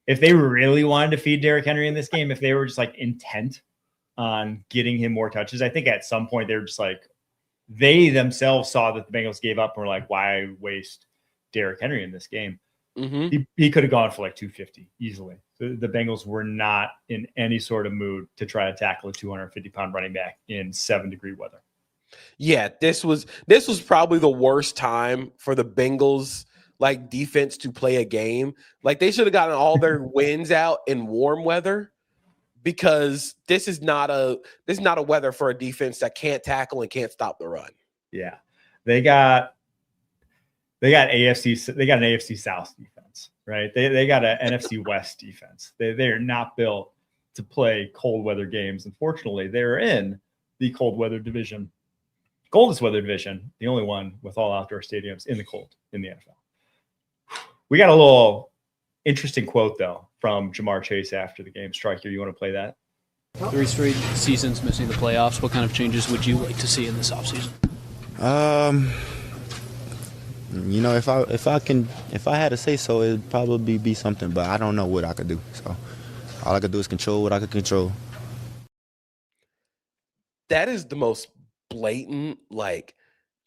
[SPEAKER 1] If they really wanted to feed Derrick Henry in this game, if they were just intent on getting him more touches, I think at some point they were just they themselves saw that the Bengals gave up and were like, why waste Derrick Henry in this game?
[SPEAKER 2] Mm-hmm.
[SPEAKER 1] He could have gone for 250 easily. The Bengals were not in any sort of mood to try to tackle a 250-pound running back in 7-degree weather.
[SPEAKER 2] Yeah, this was probably the worst time for the Bengals defense to play a game. They should have gotten all their wins out in warm weather, because this is not a weather for a defense that can't tackle and can't stop the run.
[SPEAKER 1] Yeah, they got an AFC South defense, right? They got an NFC West defense. They are not built to play cold weather games. Unfortunately, they're in the coldest weather division, the only one with all outdoor stadiums in the cold in the NFL. We got a little interesting quote though from Jamar Chase after the game. Striker, you want to play that?
[SPEAKER 7] 3 straight seasons missing the playoffs. What kind of changes would you like to see in this offseason?
[SPEAKER 8] You know, if I had to say so, it'd probably be something, but I don't know what I could do. So all I could do is control what I could control.
[SPEAKER 2] That is the most blatant, like,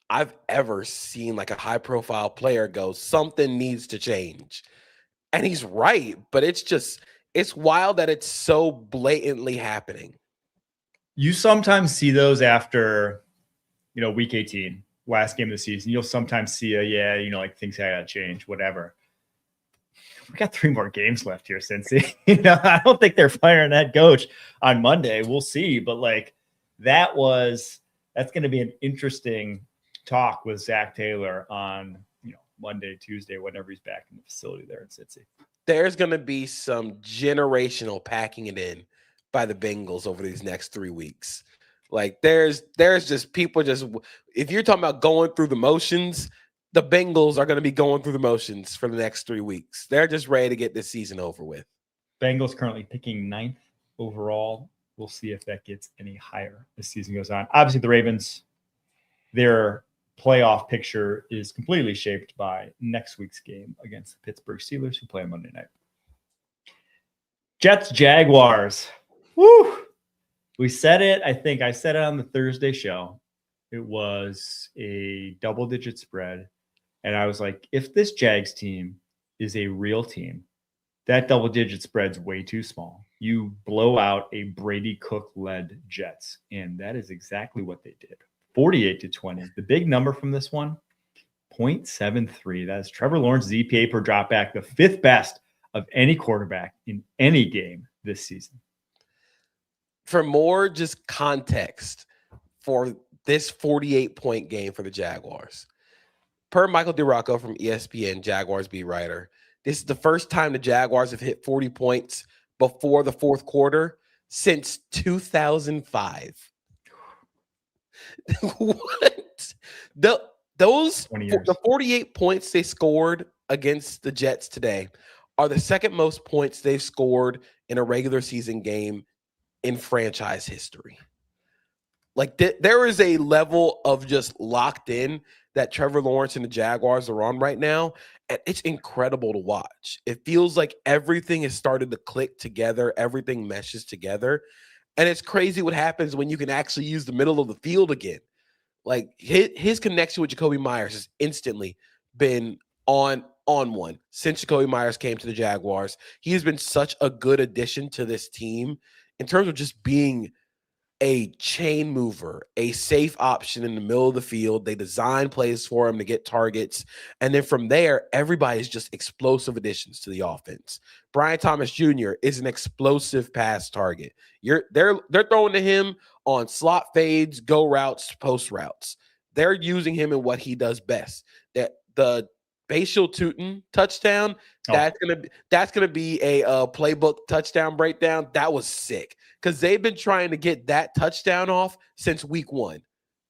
[SPEAKER 2] I've ever seen, like, a high-profile player go, something needs to change. And he's right, but it's wild that it's so blatantly happening.
[SPEAKER 1] You sometimes see those after, week 18, last game of the season. You'll sometimes see like things gotta change, whatever. We got 3 more games left here, Cincy. I don't think they're firing that coach on Monday. We'll see, but that's going to be an interesting talk with Zach Taylor on Monday, Tuesday, whenever he's back in the facility there in Cincy.
[SPEAKER 2] There's going to be some generational packing it in by the Bengals over these next 3 weeks. Like there's just people if you're talking about going through the motions, the Bengals are going to be going through the motions for the next 3 weeks. They're just ready to get this season over with.
[SPEAKER 1] Bengals currently picking 9th overall. We'll see if that gets any higher as the season goes on. Obviously, the Ravens, their playoff picture is completely shaped by next week's game against the Pittsburgh Steelers, who play on Monday night. Jets, Jaguars. Woo! We said it. I think I said it on the Thursday show. It was a double-digit spread. And I was like, if this Jags team is a real team, that double-digit spread's way too small. You blow out a Brady Cook-led Jets. And that is exactly what they did. 48-20. The big number from this one, 0.73. That is Trevor Lawrence's EPA per dropback, the 5th best of any quarterback in any game this season.
[SPEAKER 2] For more just context for this 48-point game for the Jaguars, per Michael DeRocco from ESPN, Jaguars beat writer, this is the first time the Jaguars have hit 40 points before the 4th quarter since 2005. What? The 48 points they scored against the Jets today are the second most points they've scored in a regular season game in franchise history. Like there is a level of just locked in that Trevor Lawrence and the Jaguars are on right now, and it's incredible to watch. It feels like everything has started to click together, everything meshes together, and it's crazy what happens when you can actually use the middle of the field again. Like his connection with Jacoby Myers has instantly been on one since Jacoby Myers came to the Jaguars. He has been such a good addition to this team in terms of just being a chain mover, a safe option in the middle of the field. They design plays for him to get targets. And then from there, everybody's just explosive additions to the offense. Brian Thomas Jr. is an explosive pass target. They're throwing to him on slot fades, go routes, post routes. They're using him in what he does best. That the Bashil Tutin touchdown, that's gonna be a playbook touchdown breakdown. That was sick because they've been trying to get that touchdown off since week 1.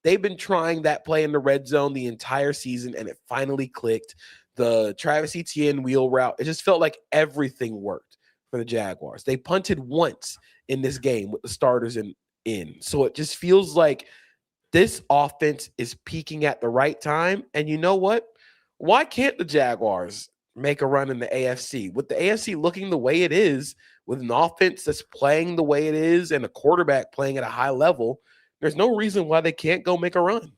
[SPEAKER 2] They've been trying that play in the red zone the entire season, and it finally clicked. The Travis Etienne wheel route, it just felt like everything worked for the Jaguars. They punted once in this game with the starters in. So it just feels like this offense is peaking at the right time. And you know what? Why can't the Jaguars make a run in the AFC? With the AFC looking the way it is, with an offense that's playing the way it is and a quarterback playing at a high level, there's no reason why they can't go make a run.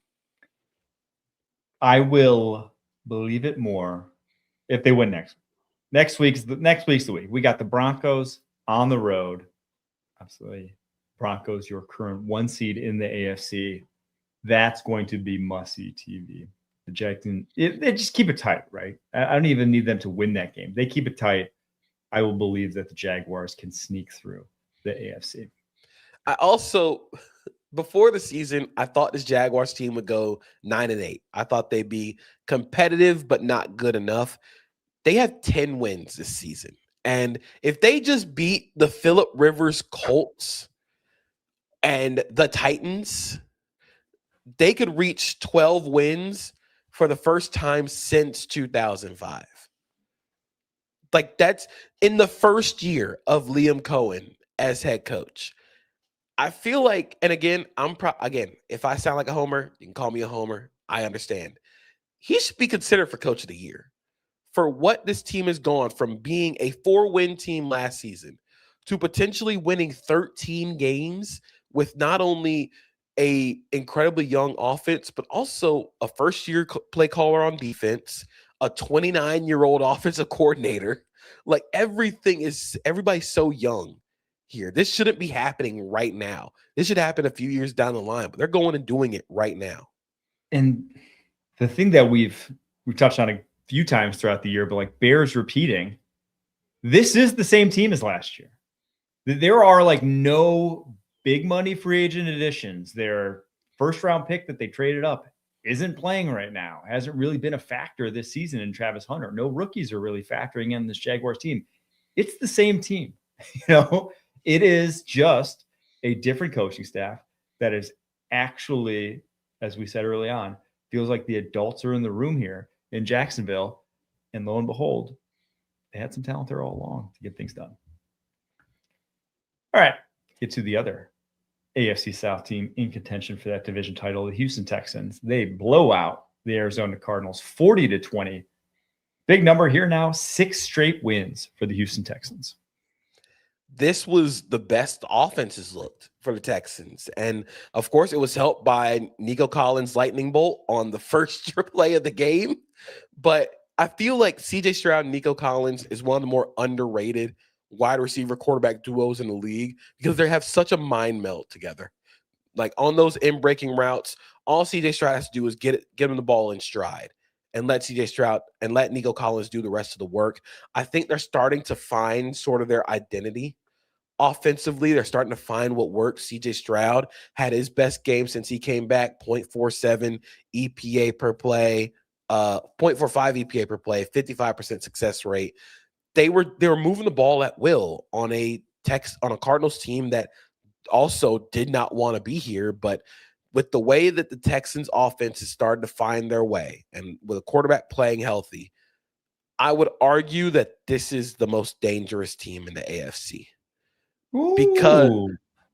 [SPEAKER 1] I will believe it more if they win next week. Next week's the week. We got the Broncos on the road. Absolutely. Broncos, your current 1 seed in the AFC. That's going to be must-see TV. The Jags, they just keep it tight, right? I don't even need them to win that game. They keep it tight. I will believe that the Jaguars can sneak through the AFC.
[SPEAKER 2] I also, before the season, I thought this Jaguars team would go 9-8. I thought they'd be competitive, but not good enough. They have 10 wins this season. And if they just beat the Phillip Rivers Colts and the Titans, they could reach 12 wins for the first time since 2005. Like that's in the first year of Liam Cohen as head coach. I feel like, and again, if I sound like a homer, you can call me a homer. I understand. he should be considered for coach of the year for what this team has gone from being a 4-win team last season to potentially winning 13 games with not only a incredibly young offense, but also a first-year play caller on defense, a 29-year-old offensive coordinator. Like everybody's so young here. This shouldn't be happening right now. This should happen a few years down the line, but they're going and doing it right now.
[SPEAKER 1] And the thing that we've touched on a few times throughout the year, but like bears repeating, this is the same team as last year. There are like no big money free agent additions. Their first round pick that they traded up isn't playing right now. Hasn't really been a factor this season in Travis Hunter. No rookies are really factoring in this Jaguars team. It's the same team. It is just a different coaching staff that is actually, as we said early on, feels like the adults are in the room here in Jacksonville. And lo and behold, they had some talent there all along to get things done. All right, get to the other AFC South team in contention for that division title, the Houston Texans. They blow out the Arizona Cardinals 40-20. Big number here now, 6 straight wins for the Houston Texans.
[SPEAKER 2] This was the best offenses looked for the Texans. And of course, it was helped by Nico Collins' lightning bolt on the first play of the game. But I feel like CJ Stroud and Nico Collins is one of the more underrated wide receiver quarterback duos in the league because they have such a mind meld together. Like on those in-breaking routes, all CJ Stroud has to do is get him the ball in stride and let CJ Stroud and let Nico Collins do the rest of the work. I think they're starting to find sort of their identity offensively. They're starting to find what works. CJ Stroud had his best game since he came back, 0.47 EPA per play, 0.45 EPA per play, 55% success rate. They were moving the ball at will on a Cardinals team that also did not want to be here. But with the way that the Texans offense is starting to find their way and with a quarterback playing healthy, I would argue that this is the most dangerous team in the AFC.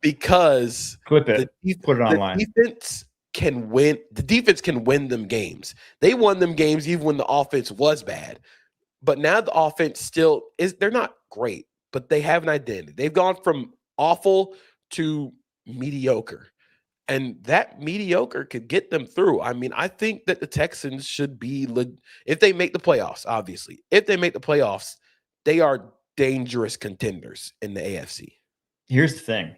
[SPEAKER 2] Because
[SPEAKER 1] clip it, put it online.
[SPEAKER 2] The defense can win. The defense can win them games. They won them games even when the offense was bad. But now the offense they're not great, but they have an identity. They've gone from awful to mediocre. And that mediocre could get them through. I mean, I think that the Texans should be, if they make the playoffs, obviously. If they make the playoffs, they are dangerous contenders in the AFC.
[SPEAKER 1] Here's the thing.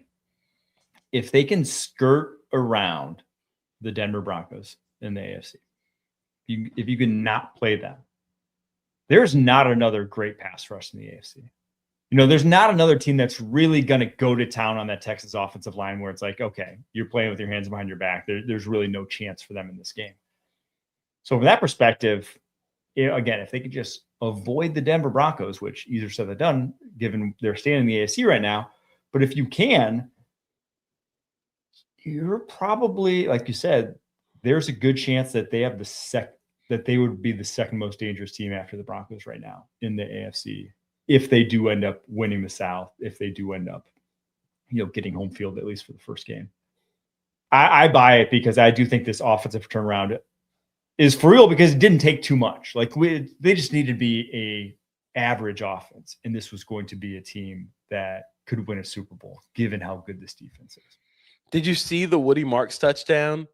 [SPEAKER 1] If they can skirt around the Denver Broncos in the AFC, if you can not play them, there's not another great pass rush in the AFC. There's not another team that's really going to go to town on that Texas offensive line where it's like, okay, you're playing with your hands behind your back. There's really no chance for them in this game. So from that perspective, again, if they could just avoid the Denver Broncos, which easier said than done, given their stand in the AFC right now, but if you can, you're probably, like you said, there's a good chance that they have that they would be the second most dangerous team after the Broncos right now in the AFC. If they do end up winning the South, if they do end up, getting home field, at least for the first game. I buy it because I do think this offensive turnaround is for real because it didn't take too much. Like they just needed to be a average offense. And this was going to be a team that could win a Super Bowl, given how good this defense is.
[SPEAKER 2] Did you see the Woody Marks touchdown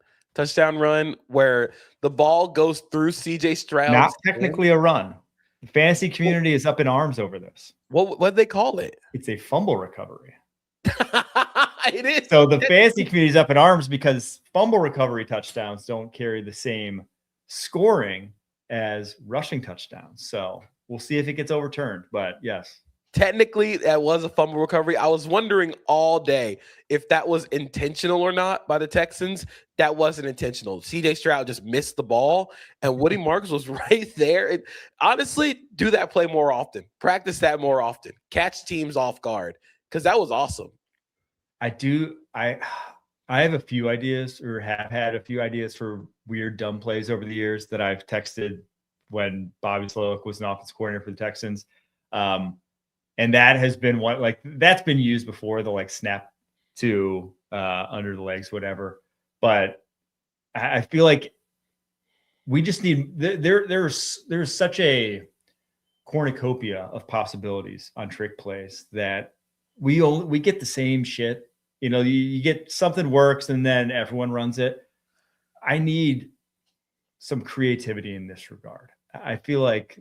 [SPEAKER 2] run where the ball goes through CJ Stroud?
[SPEAKER 1] Not technically a run. The fantasy community is up in arms over this.
[SPEAKER 2] What did they call it?
[SPEAKER 1] It's a fumble recovery.
[SPEAKER 2] It is.
[SPEAKER 1] So the fantasy community is up in arms because fumble recovery touchdowns don't carry the same scoring as rushing touchdowns. So we'll see if it gets overturned. But yes.
[SPEAKER 2] Technically, that was a fumble recovery. I was wondering all day if that was intentional or not by the Texans. That wasn't intentional. CJ Stroud just missed the ball, and Woody Marks was right there. Honestly, do that play more often. Practice that more often. Catch teams off guard, because that was awesome.
[SPEAKER 1] I have a few ideas, or have had a few ideas for weird, dumb plays over the years that I've texted when Bobby Slowick was an offensive coordinator for the Texans. And that has been that's been used before, the snap to under the legs, whatever. But I feel like we just need there's such a cornucopia of possibilities on trick plays that we get the same shit. You know, you get something works and then everyone runs it. I need some creativity in this regard. I feel like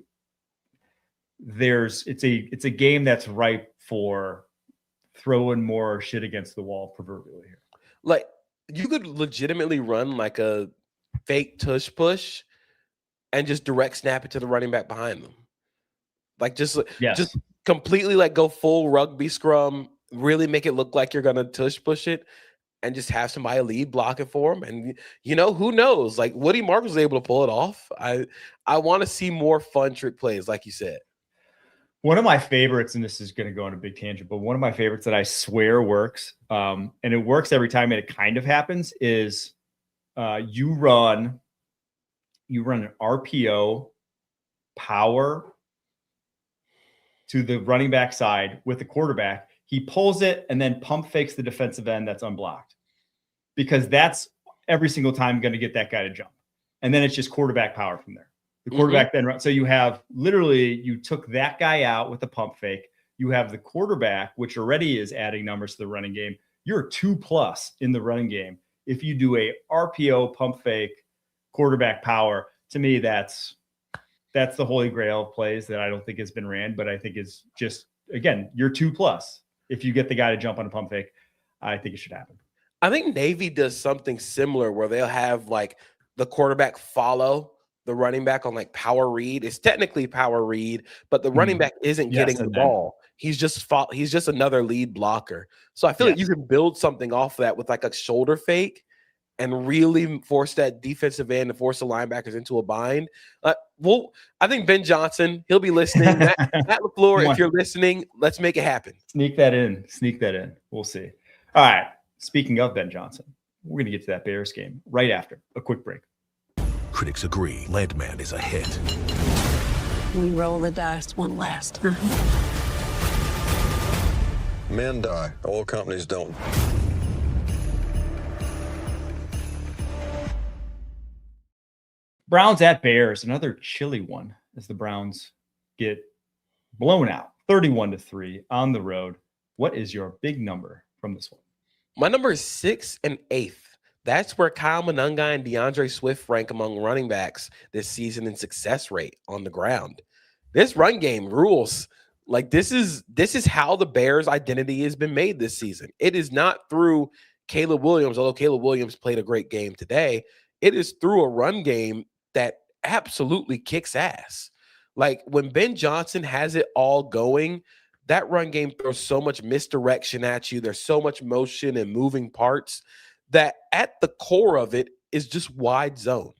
[SPEAKER 1] it's a game that's ripe for throwing more shit against the wall, proverbially here.
[SPEAKER 2] Like, you could legitimately run like a fake tush push and just direct snap it to the running back behind them. Like, just completely like go full rugby scrum, really make it look like you're gonna tush push it, and just have somebody lead block it for him. And who knows? Like, Woody Mark was able to pull it off. I want to see more fun trick plays, like you said.
[SPEAKER 1] One of my favorites, and this is going to go on a big tangent, but one of my favorites that I swear works, and it works every time and it kind of happens, is you run an RPO power to the running back side with the quarterback. He pulls it and then pump fakes the defensive end that's unblocked, because that's every single time going to get that guy to jump. And then it's just quarterback power from there. The quarterback then, so you have you took that guy out with a pump fake. You have the quarterback, which already is adding numbers to the running game. You're 2+ in the running game. If you do a RPO pump fake quarterback power, to me, that's the holy grail of plays that I don't think has been ran, but I think is just, again, you're 2+. If you get the guy to jump on a pump fake, I think it should happen.
[SPEAKER 2] I think Navy does something similar where they'll have like the quarterback follow the running back on like power read. It's technically power read, but the running back isn't getting the ball. He's just another lead blocker. So I feel like you can build something off of that with like a shoulder fake and really force that defensive end and force the linebackers into a bind. I think Ben Johnson, he'll be listening. Matt LaFleur, if you're listening, let's make it happen.
[SPEAKER 1] Sneak that in. We'll see. All right. Speaking of Ben Johnson, we're going to get to that Bears game right after a quick break.
[SPEAKER 9] Critics agree Landman is a hit.
[SPEAKER 10] We roll the dice one last time.
[SPEAKER 11] Men die. Oil companies don't.
[SPEAKER 1] Browns at Bears, another chilly one as the Browns get blown out 31-3 on the road. What is your big number from this one?
[SPEAKER 2] My number is 6 and 8. That's where Kyle Monunga and DeAndre Swift rank among running backs this season in success rate on the ground. This run game rules. Like, this is how the Bears' identity has been made this season. It is not through Caleb Williams, although Caleb Williams played a great game today. It is through a run game that absolutely kicks ass. Like, when Ben Johnson has it all going, that run game throws so much misdirection at you. There's so much motion and moving parts that at the core of it is just wide zone.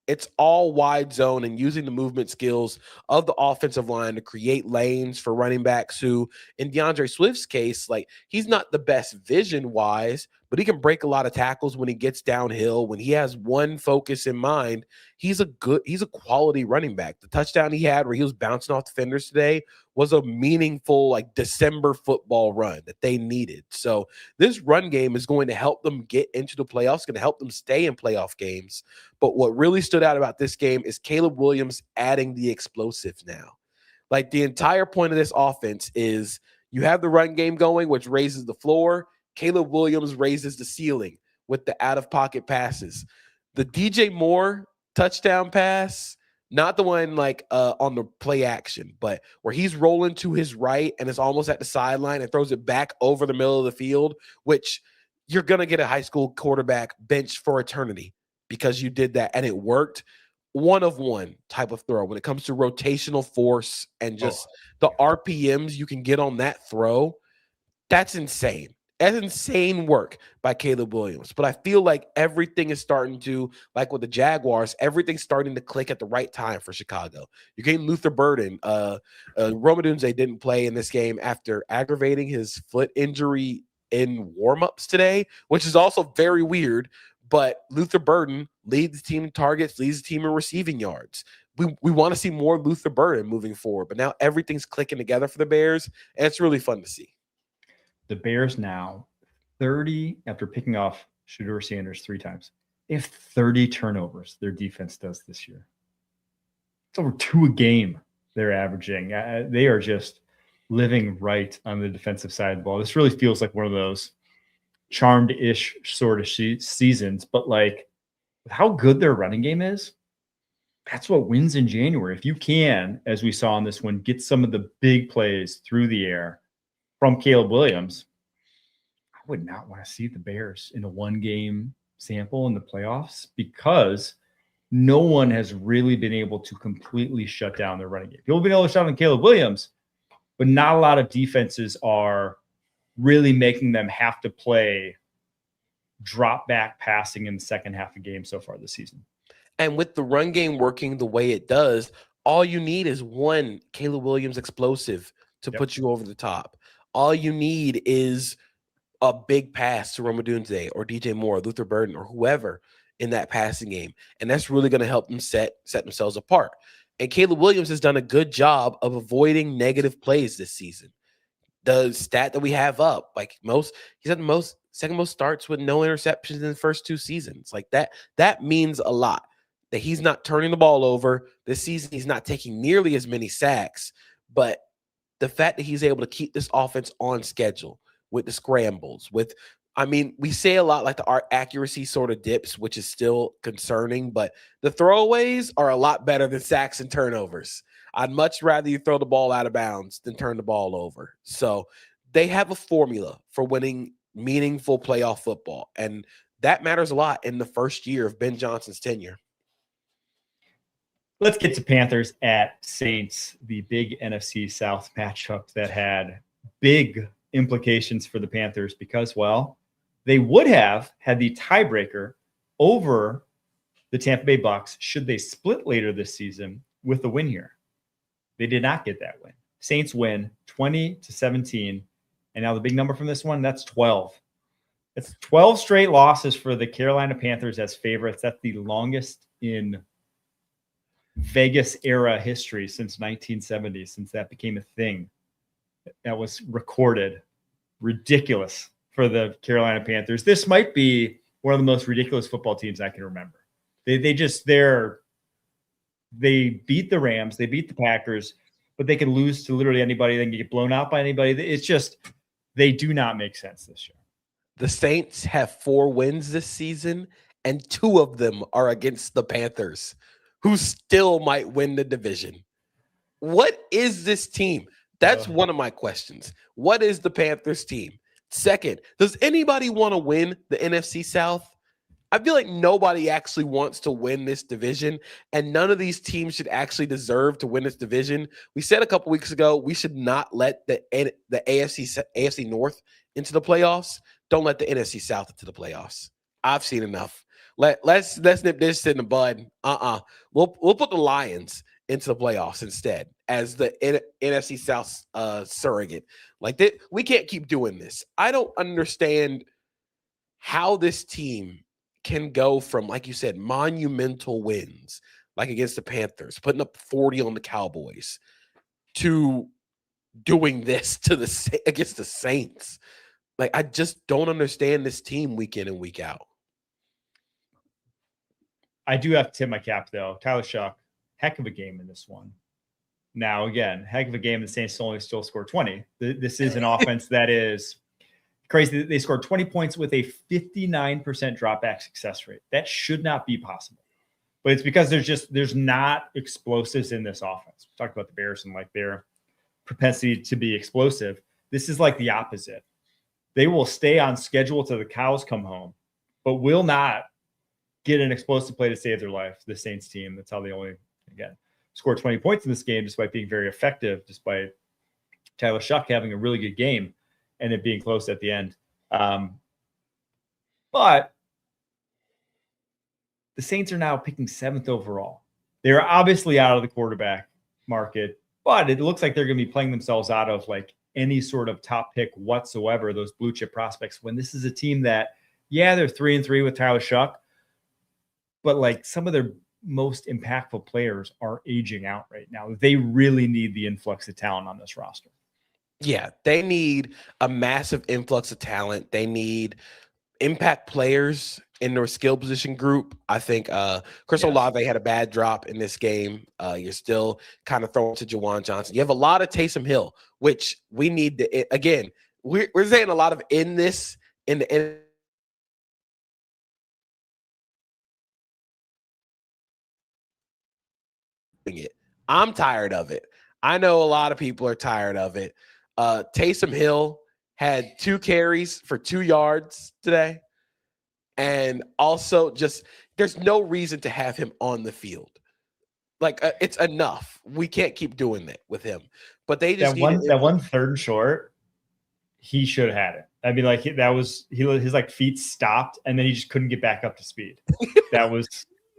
[SPEAKER 2] It's all wide zone and using the movement skills of the offensive line to create lanes for running backs who, in DeAndre Swift's case, like, he's not the best vision-wise, but he can break a lot of tackles when he gets downhill. When he has one focus in mind, he's a quality running back. The touchdown he had where he was bouncing off defenders today was a meaningful, like, December football run that they needed. So this run game is going to help them get into the playoffs, going to help them stay in playoff games. But what really stood out about this game is Caleb Williams adding the explosives now. Like, the entire point of this offense is you have the run game going, which raises the floor. Caleb Williams raises the ceiling with the out-of-pocket passes. The DJ Moore touchdown pass, not the one like on the play action, but where he's rolling to his right and is almost at the sideline and throws it back over the middle of the field, which you're going to get a high school quarterback benched for eternity because you did that and it worked. One of one type of throw when it comes to rotational force and just the RPMs you can get on that throw. That's insane. That's insane work by Caleb Williams. But I feel like everything is starting to, like with the Jaguars, everything's starting to click at the right time for Chicago. You're getting Luther Burden. Romadunze didn't play in this game after aggravating his foot injury in warmups today, which is also very weird. But Luther Burden leads the team in targets, leads the team in receiving yards. We want to see more Luther Burden moving forward. But now everything's clicking together for the Bears, and it's really fun to see.
[SPEAKER 1] The Bears now 30 after picking off Shedeur Sanders 3 times. They have 30 turnovers, their defense does this year. It's over 2 a game they're averaging. They are just living right on the defensive side of the ball. This really feels like one of those charmed-ish sort of seasons, but like with how good their running game is, that's what wins in January. If you can, as we saw in this one, get some of the big plays through the air from Caleb Williams, I would not want to see the Bears in a 1-game sample in the playoffs because no one has really been able to completely shut down their running game. People have been able to shut down Caleb Williams, but not a lot of defenses are really making them have to play drop back passing in the second half of the game so far this season.
[SPEAKER 2] And with the run game working the way it does, all you need is one Caleb Williams explosive to put you over the top. All you need is a big pass to Rome Odunze or DJ Moore, Luther Burden, or whoever in that passing game. And that's really going to help them set themselves apart. And Caleb Williams has done a good job of avoiding negative plays this season. The stat that we have up, like he's had the second most starts with no interceptions in the first 2 seasons. Like that means a lot. That he's not turning the ball over this season. He's not taking nearly as many sacks, but the fact that he's able to keep this offense on schedule with the scrambles, we say a lot like our accuracy sort of dips, which is still concerning, but the throwaways are a lot better than sacks and turnovers. I'd much rather you throw the ball out of bounds than turn the ball over. So they have a formula for winning meaningful playoff football, and that matters a lot in the first year of Ben Johnson's tenure.
[SPEAKER 1] Let's get to Panthers at Saints, the big NFC South matchup that had big implications for the Panthers because, well, they would have had the tiebreaker over the Tampa Bay Bucs should they split later this season with the win here. They did not get that win. Saints win 20-17, and now the big number from this one, that's 12. It's 12 straight losses for the Carolina Panthers as favorites. That's the longest in Vegas era history since 1970, since that became a thing that was recorded. Ridiculous for the Carolina Panthers. This might be one of the most ridiculous football teams I can remember. They beat the Rams, they beat the Packers, but they can lose to literally anybody. They can get blown out by anybody. It's just, they do not make sense this year.
[SPEAKER 2] The Saints have 4 wins this season, and 2 of them are against the Panthers, who still might win the division. What is this team? That's one of my questions. What is the Panthers team? Second, does anybody want to win the NFC South? I feel like nobody actually wants to win this division, and none of these teams should actually deserve to win this division. We said a couple weeks ago we should not let the AFC North into the playoffs. Don't let the NFC South into the playoffs. I've seen enough. Let's nip this in the bud. We'll put the Lions into the playoffs instead as the NFC South surrogate. Like that, we can't keep doing this. I don't understand how this team can go from, like you said, monumental wins, like against the Panthers, putting up 40 on the Cowboys, to doing this against the Saints. Like, I just don't understand this team week in and week out.
[SPEAKER 1] I do have to tip my cap, though. Tyler Shuck, heck of a game in this one. Now, again, heck of a game. The Saints only still scored 20. This is an offense that is crazy. They scored 20 points with a 59% dropback success rate. That should not be possible. But it's because there's not explosives in this offense. We talked about the Bears and like their propensity to be explosive. This is like the opposite. They will stay on schedule till the cows come home, but will not get an explosive play to save their life. The Saints team, that's how they only, again, scored 20 points in this game, despite being very effective, despite Tyler Shuck having a really good game and it being close at the end. But the Saints are now picking 7th overall. They're obviously out of the quarterback market, but it looks like they're going to be playing themselves out of like any sort of top pick whatsoever, those blue chip prospects, when this is a team that, yeah, they're 3-3 with Tyler Shuck, but like some of their most impactful players are aging out right now. They really need the influx of talent on this roster.
[SPEAKER 2] Yeah, they need a massive influx of talent. They need impact players in their skill position group. I think Chris Olave had a bad drop in this game. You're still kind of throwing to Jawan Johnson. You have a lot of Taysom Hill, which we need to, again, we're saying a lot of in the it. I'm tired of it. I know a lot of people are tired of it. Taysom Hill had 2 carries for 2 yards today. And also just there's no reason to have him on the field. Like it's enough. We can't keep doing that with him. But they just
[SPEAKER 1] that one third and short, he should have had it. I mean, like his like feet stopped and then he just couldn't get back up to speed.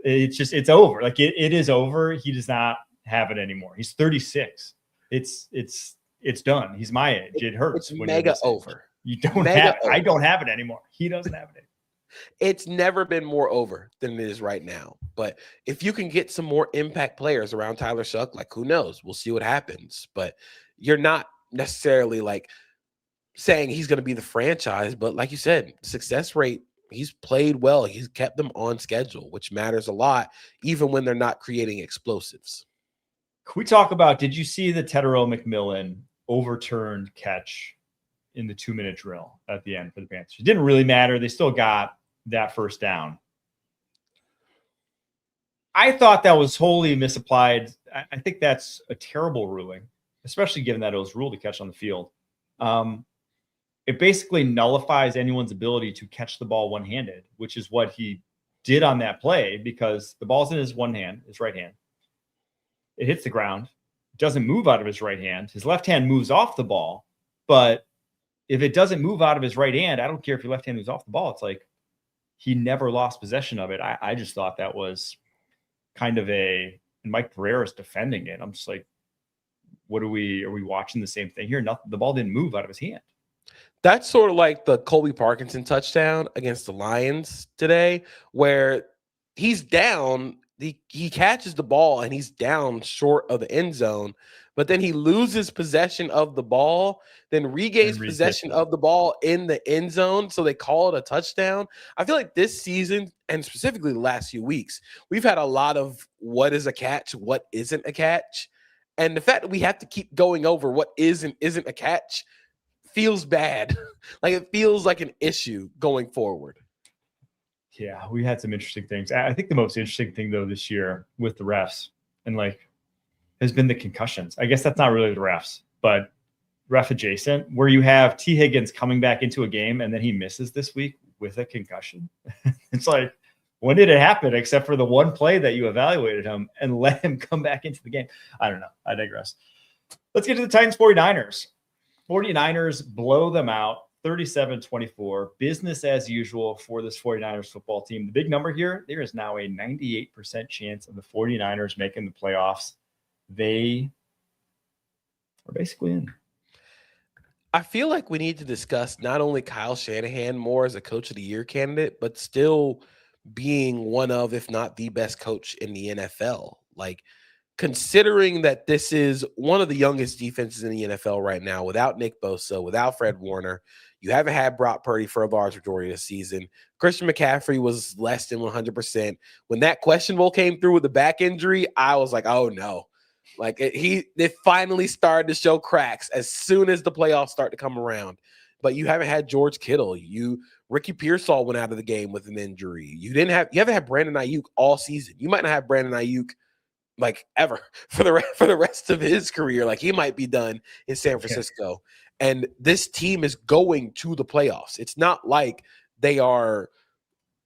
[SPEAKER 1] It's over. Like it is over. He does not have it anymore. He's 36. It's done. He's my age. It hurts.
[SPEAKER 2] It's mega over.
[SPEAKER 1] You don't have it. I don't have it anymore. He doesn't have it anymore.
[SPEAKER 2] It's never been more over than it is right now. But if you can get some more impact players around Tyler Shuck, like who knows? We'll see what happens. But you're not necessarily like saying he's going to be the franchise. But like you said, success rate, he's played well. He's kept them on schedule, which matters a lot, even when they're not creating explosives.
[SPEAKER 1] Can we talk about, did you see the Tetero McMillan overturned catch in the 2-minute drill at the end for the Panthers? It didn't really matter. They still got that first down. I thought that was wholly misapplied. I think that's a terrible ruling, especially given that it was ruled to catch on the field. It basically nullifies anyone's ability to catch the ball one-handed, which is what he did on that play because the ball's in his one hand, his right hand. It hits the ground, doesn't move out of his right hand. His left hand moves off the ball, but if it doesn't move out of his right hand, I don't care if your left hand moves off the ball. It's like he never lost possession of it. I just thought that was kind of and Mike Pereira's defending it. I'm just like, are we watching the same thing here? Nothing. The ball didn't move out of his hand.
[SPEAKER 2] That's sort of like the Colby Parkinson touchdown against the Lions today, where he's down. He catches the ball and he's down short of the end zone, but then he loses possession of the ball, then regains possession of the ball in the end zone. So they call it a touchdown. I feel like this season, and specifically the last few weeks, we've had a lot of what is a catch, what isn't a catch. And the fact that we have to keep going over what is and isn't a catch feels bad. Like it feels like an issue going forward.
[SPEAKER 1] Yeah, we had some interesting things. I think the most interesting thing, though, this year with the refs and has been the concussions. I guess that's not really the refs, but ref adjacent, where you have T. Higgins coming back into a game and then he misses this week with a concussion. It's like, when did it happen except for the one play that you evaluated him and let him come back into the game? I don't know. I digress. Let's get to the Titans 49ers. 49ers blow them out. 37-24, business as usual for this 49ers football team. The big number here, there is now a 98% chance of the 49ers making the playoffs. They are basically in.
[SPEAKER 2] I feel like we need to discuss not only Kyle Shanahan more as a coach of the year candidate, but still being one of, if not the best coach in the NFL. Like, considering that this is one of the youngest defenses in the NFL right now, without Nick Bosa, without Fred Warner, you haven't had Brock Purdy for a large majority of the season. Christian McCaffrey was less than 100%. When that questionable came through with the back injury, I was like, oh no. Like it finally started to show cracks as soon as the playoffs start to come around. But you haven't had George Kittle. Ricky Pearsall went out of the game with an injury. You haven't had Brandon Ayuk all season. You might not have Brandon Ayuk like ever for the rest of his career. Like he might be done in San Francisco. And this team is going to the playoffs. It's not like they're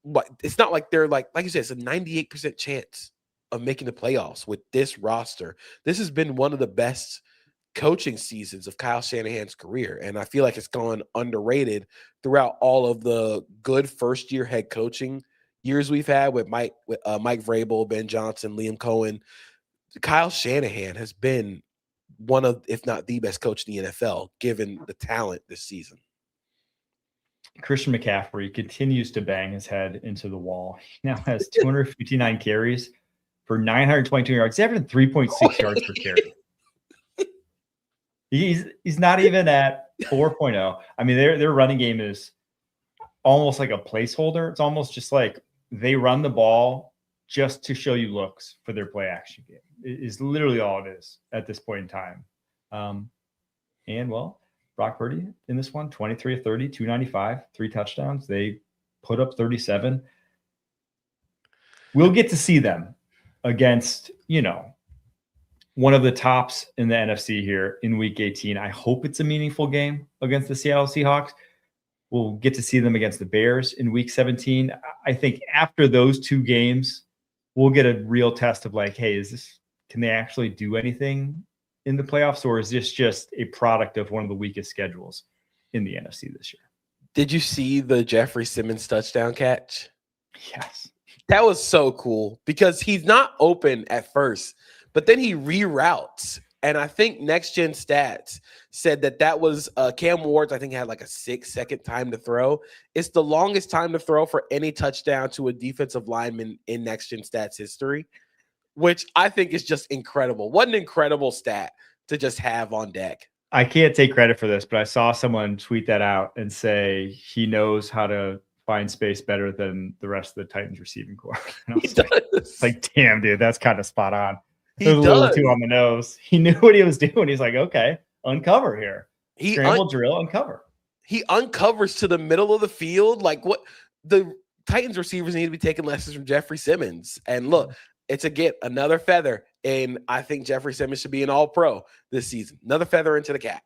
[SPEAKER 2] like you said, it's a 98% chance of making the playoffs with this roster. This has been one of the best coaching seasons of Kyle Shanahan's career. And I feel like it's gone underrated throughout all of the good first-year head coaching years we've had with Mike Vrabel, Ben Johnson, Liam Cohen. Kyle Shanahan has been one of, if not the best coach in the NFL, given the talent this season.
[SPEAKER 1] Christian McCaffrey continues to bang his head into the wall. He now has 259 carries for 922 yards. He's averaging 3.6 yards per carry. He's not even at 4.0. I mean, their running game is almost like a placeholder. It's almost just like they run the ball just to show you looks for their play action game. It is literally all it is at this point in time. And well, Brock Purdy in this one, 23 of 30, 295, 3 touchdowns. They put up 37. We'll get to see them against, one of the tops in the NFC here in week 18. I hope it's a meaningful game against the Seattle Seahawks. We'll get to see them against the Bears in week 17. I think after those 2 games, we'll get a real test of like, hey, can they actually do anything in the playoffs, or is this just a product of one of the weakest schedules in the NFC this year?
[SPEAKER 2] Did you see the Jeffrey Simmons touchdown catch?
[SPEAKER 1] Yes.
[SPEAKER 2] That was so cool because he's not open at first, but then he reroutes. And I think Next Gen Stats said that was Cam Ward's, I think, had like a 6-second time to throw. It's the longest time to throw for any touchdown to a defensive lineman in Next Gen Stats history, which I think is just incredible. What an incredible stat to just have on deck.
[SPEAKER 1] I can't take credit for this, but I saw someone tweet that out and say he knows how to find space better than the rest of the Titans receiving corps.
[SPEAKER 2] He does.
[SPEAKER 1] Like, damn, dude, that's kind of spot on.
[SPEAKER 2] He
[SPEAKER 1] a little
[SPEAKER 2] does.
[SPEAKER 1] too on the nose. He knew what he was doing. He's like, okay, uncover here. Scramble, drill, uncover.
[SPEAKER 2] He uncovers to the middle of the field. Like, what the Titans receivers need to be taking lessons from Jeffrey Simmons. And look, it's another feather. And I think Jeffrey Simmons should be an all-pro this season. Another feather into the cap.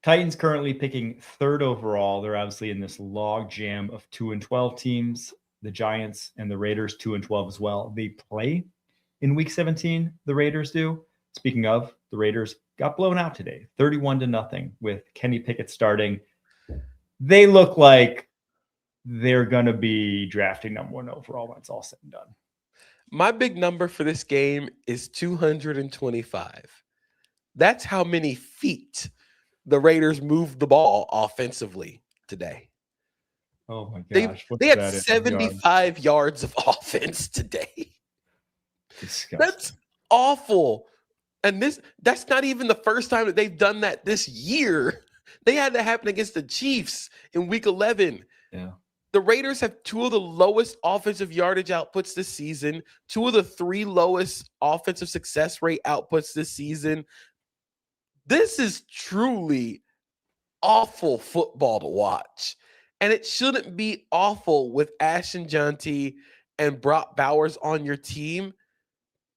[SPEAKER 1] Titans currently picking 3rd overall. They're obviously in this log jam of 2-12 teams. The Giants and the Raiders 2-12 as well. They play in week 17. The Raiders do. Speaking of, the Raiders got blown out today, 31-0 with Kenny Pickett starting. They look like they're going to be drafting number 1 overall when it's all said and done.
[SPEAKER 2] My big number for this game is 225. That's how many feet the Raiders moved the ball offensively today.
[SPEAKER 1] Oh my gosh.
[SPEAKER 2] They had 75 yards of offense today.
[SPEAKER 1] Disgusting.
[SPEAKER 2] That's awful. And that's not even the first time that they've done that this year. They had to happen against the Chiefs in week 11.
[SPEAKER 1] Yeah.
[SPEAKER 2] The Raiders have 2 of the lowest offensive yardage outputs this season, 2 of the 3 lowest offensive success rate outputs this season. This is truly awful football to watch. And it shouldn't be awful with Ashton Junty and Brock Bowers on your team.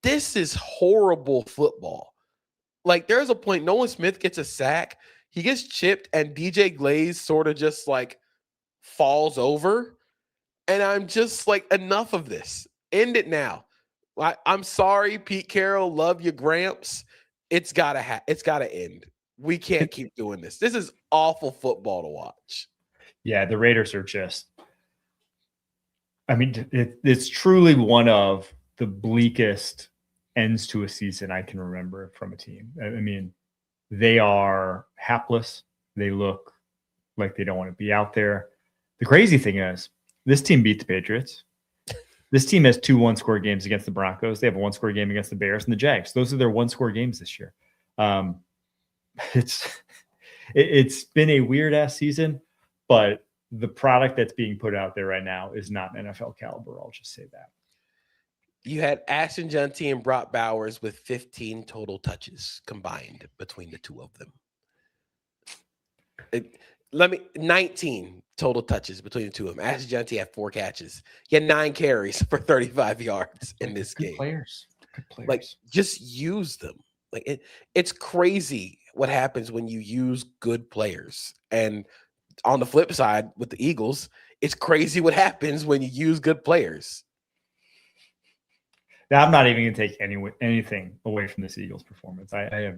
[SPEAKER 2] This is horrible football. Like, there's a point Nolan Smith gets a sack. He gets chipped, and DJ Glaze sort of just like falls over. And I'm just like, enough of this. End it now. I'm sorry, Pete Carroll. Love you, Gramps. It's gotta end. We can't keep doing this. This is awful football to watch.
[SPEAKER 1] Yeah, the Raiders are just, I mean, it's truly one of the bleakest ends to a season I can remember from a team. I mean, they are hapless. They look like they don't want to be out there. The crazy thing is, this team beat the Patriots. This team has 2 one-score games against the Broncos. They have a one-score game against the Bears and the Jags. Those are their one-score games this year. It's been a weird-ass season, but the product that's being put out there right now is not NFL caliber. I'll just say that.
[SPEAKER 2] You had Ashton Junty and Brock Bowers with 15 total touches combined between the 2 of them. 19 total touches between the 2 of them. Ashton Junty had 4 catches. He had 9 carries for 35 yards in this game.
[SPEAKER 1] Good players.
[SPEAKER 2] Like, just use them. Like, it's crazy what happens when you use good players. And on the flip side, with the Eagles, it's crazy what happens when you use good players.
[SPEAKER 1] Now, I'm not even going to take anything away from this Eagles performance. I have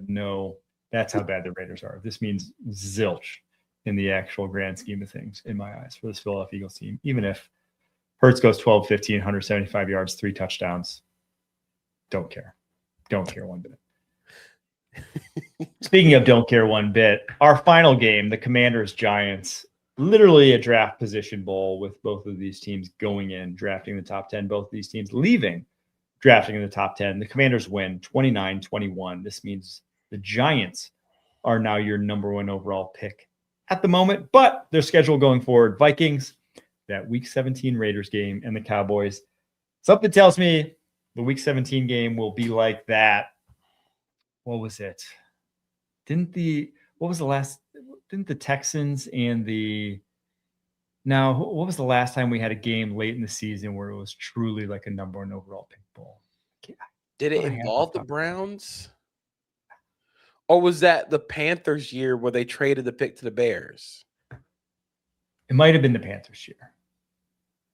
[SPEAKER 1] that's how bad the Raiders are. This means zilch in the actual grand scheme of things, in my eyes, for this Philadelphia Eagles team. Even if Hurts goes 12, 15, 175 yards, 3 touchdowns, don't care. Don't care one bit. Speaking of don't care one bit, our final game, the Commanders-Giants, literally a draft position bowl with both of these teams going in, drafting the top 10, both of these teams leaving, drafting in the top 10. The Commanders win 29-21. This means the Giants are now your number 1 overall pick at the moment, but their schedule going forward, Vikings, that Week 17 Raiders game, and the Cowboys. Something tells me the Week 17 game will be like that. What was it? Didn't the Texans and what was the last time we had a game late in the season where it was truly like a number one overall pick bowl?
[SPEAKER 2] Did it involve the Browns? Or was that the Panthers year where they traded the pick to the Bears?
[SPEAKER 1] It might have been the Panthers year.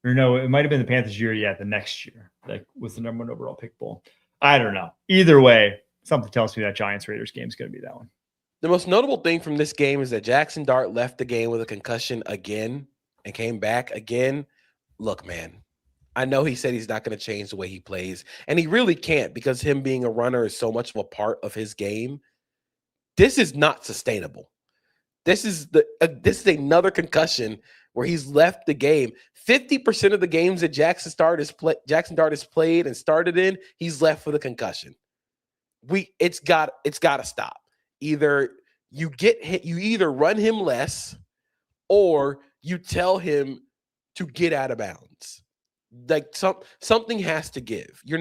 [SPEAKER 1] Or no, it might have been the Panthers year, the next year. That was the number one overall pick bowl. I don't know. Either way, something tells me that Giants-Raiders game is going to be that one.
[SPEAKER 2] The most notable thing from this game is that Jackson Dart left the game with a concussion again and came back again. Look, man, I know he said he's not going to change the way he plays, and he really can't because him being a runner is so much of a part of his game. This is not sustainable. This is another concussion where he's left the game. 50% of the games that Jackson Dart has played and started in, he's left with a concussion. It's got to stop. Either you get hit, you either run him less, or you tell him to get out of bounds. Like something has to give. You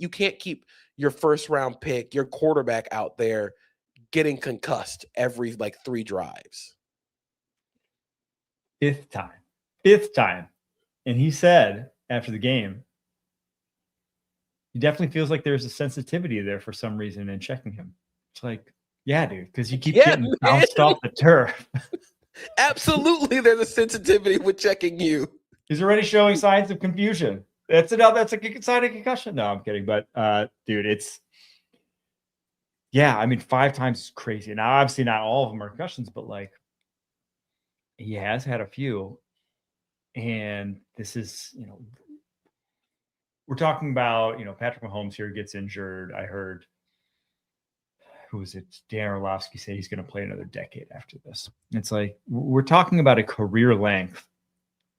[SPEAKER 2] can't keep your first round pick, your quarterback out there getting concussed every 3 drives.
[SPEAKER 1] Fifth time. And he said after the game, he definitely feels like there's a sensitivity there for some reason in checking him. It's like, yeah, dude, because you keep getting bounced off the turf.
[SPEAKER 2] Absolutely, there's a sensitivity with checking you.
[SPEAKER 1] He's already showing signs of confusion. That's a sign of concussion. No, I'm kidding. But, dude, 5 times is crazy. Now, obviously, not all of them are concussions, but, he has had a few. And this is, we're talking about, Patrick Mahomes here gets injured. I heard, who was it? Dan Orlovsky say he's going to play another decade after this. It's like, we're talking about a career length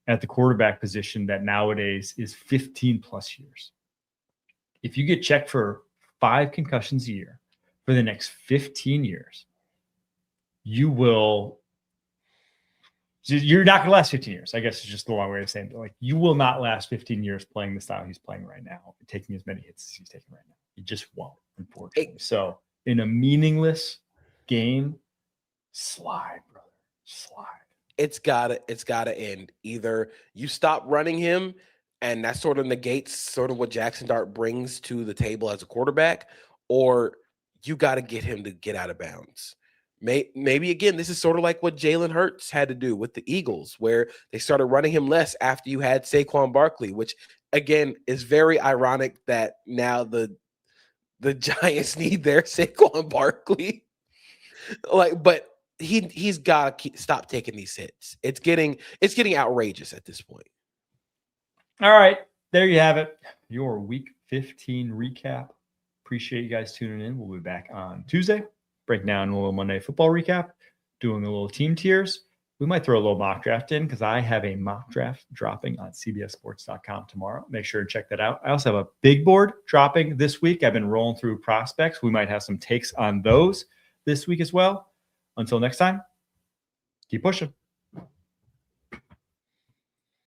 [SPEAKER 1] at the quarterback position that nowadays is 15 plus years. If you get checked for 5 concussions a year for the next 15 years, you're not going to last 15 years. I guess it's just the long way of saying it. You will not last 15 years playing the style he's playing right now, taking as many hits as he's taking right now. You just won't, unfortunately. So in a meaningless game, slide, brother, slide.
[SPEAKER 2] It's gotta end. Either you stop running him, and that sort of negates sort of what Jackson Dart brings to the table as a quarterback, or you got to get him to get out of bounds. Maybe again, this is sort of like what Jalen Hurts had to do with the Eagles, where they started running him less after you had Saquon Barkley, which again is very ironic that now the Giants need their Saquon Barkley. But he's got to stop taking these hits. It's getting outrageous at this point.
[SPEAKER 1] All right, there you have it. Your Week 15 recap. Appreciate you guys tuning in. We'll be back on Tuesday. Break down a little Monday football recap, doing a little team tiers. We might throw a little mock draft in because I have a mock draft dropping on CBSSports.com tomorrow. Make sure to check that out. I also have a big board dropping this week. I've been rolling through prospects. We might have some takes on those this week as well. Until next time, keep pushing.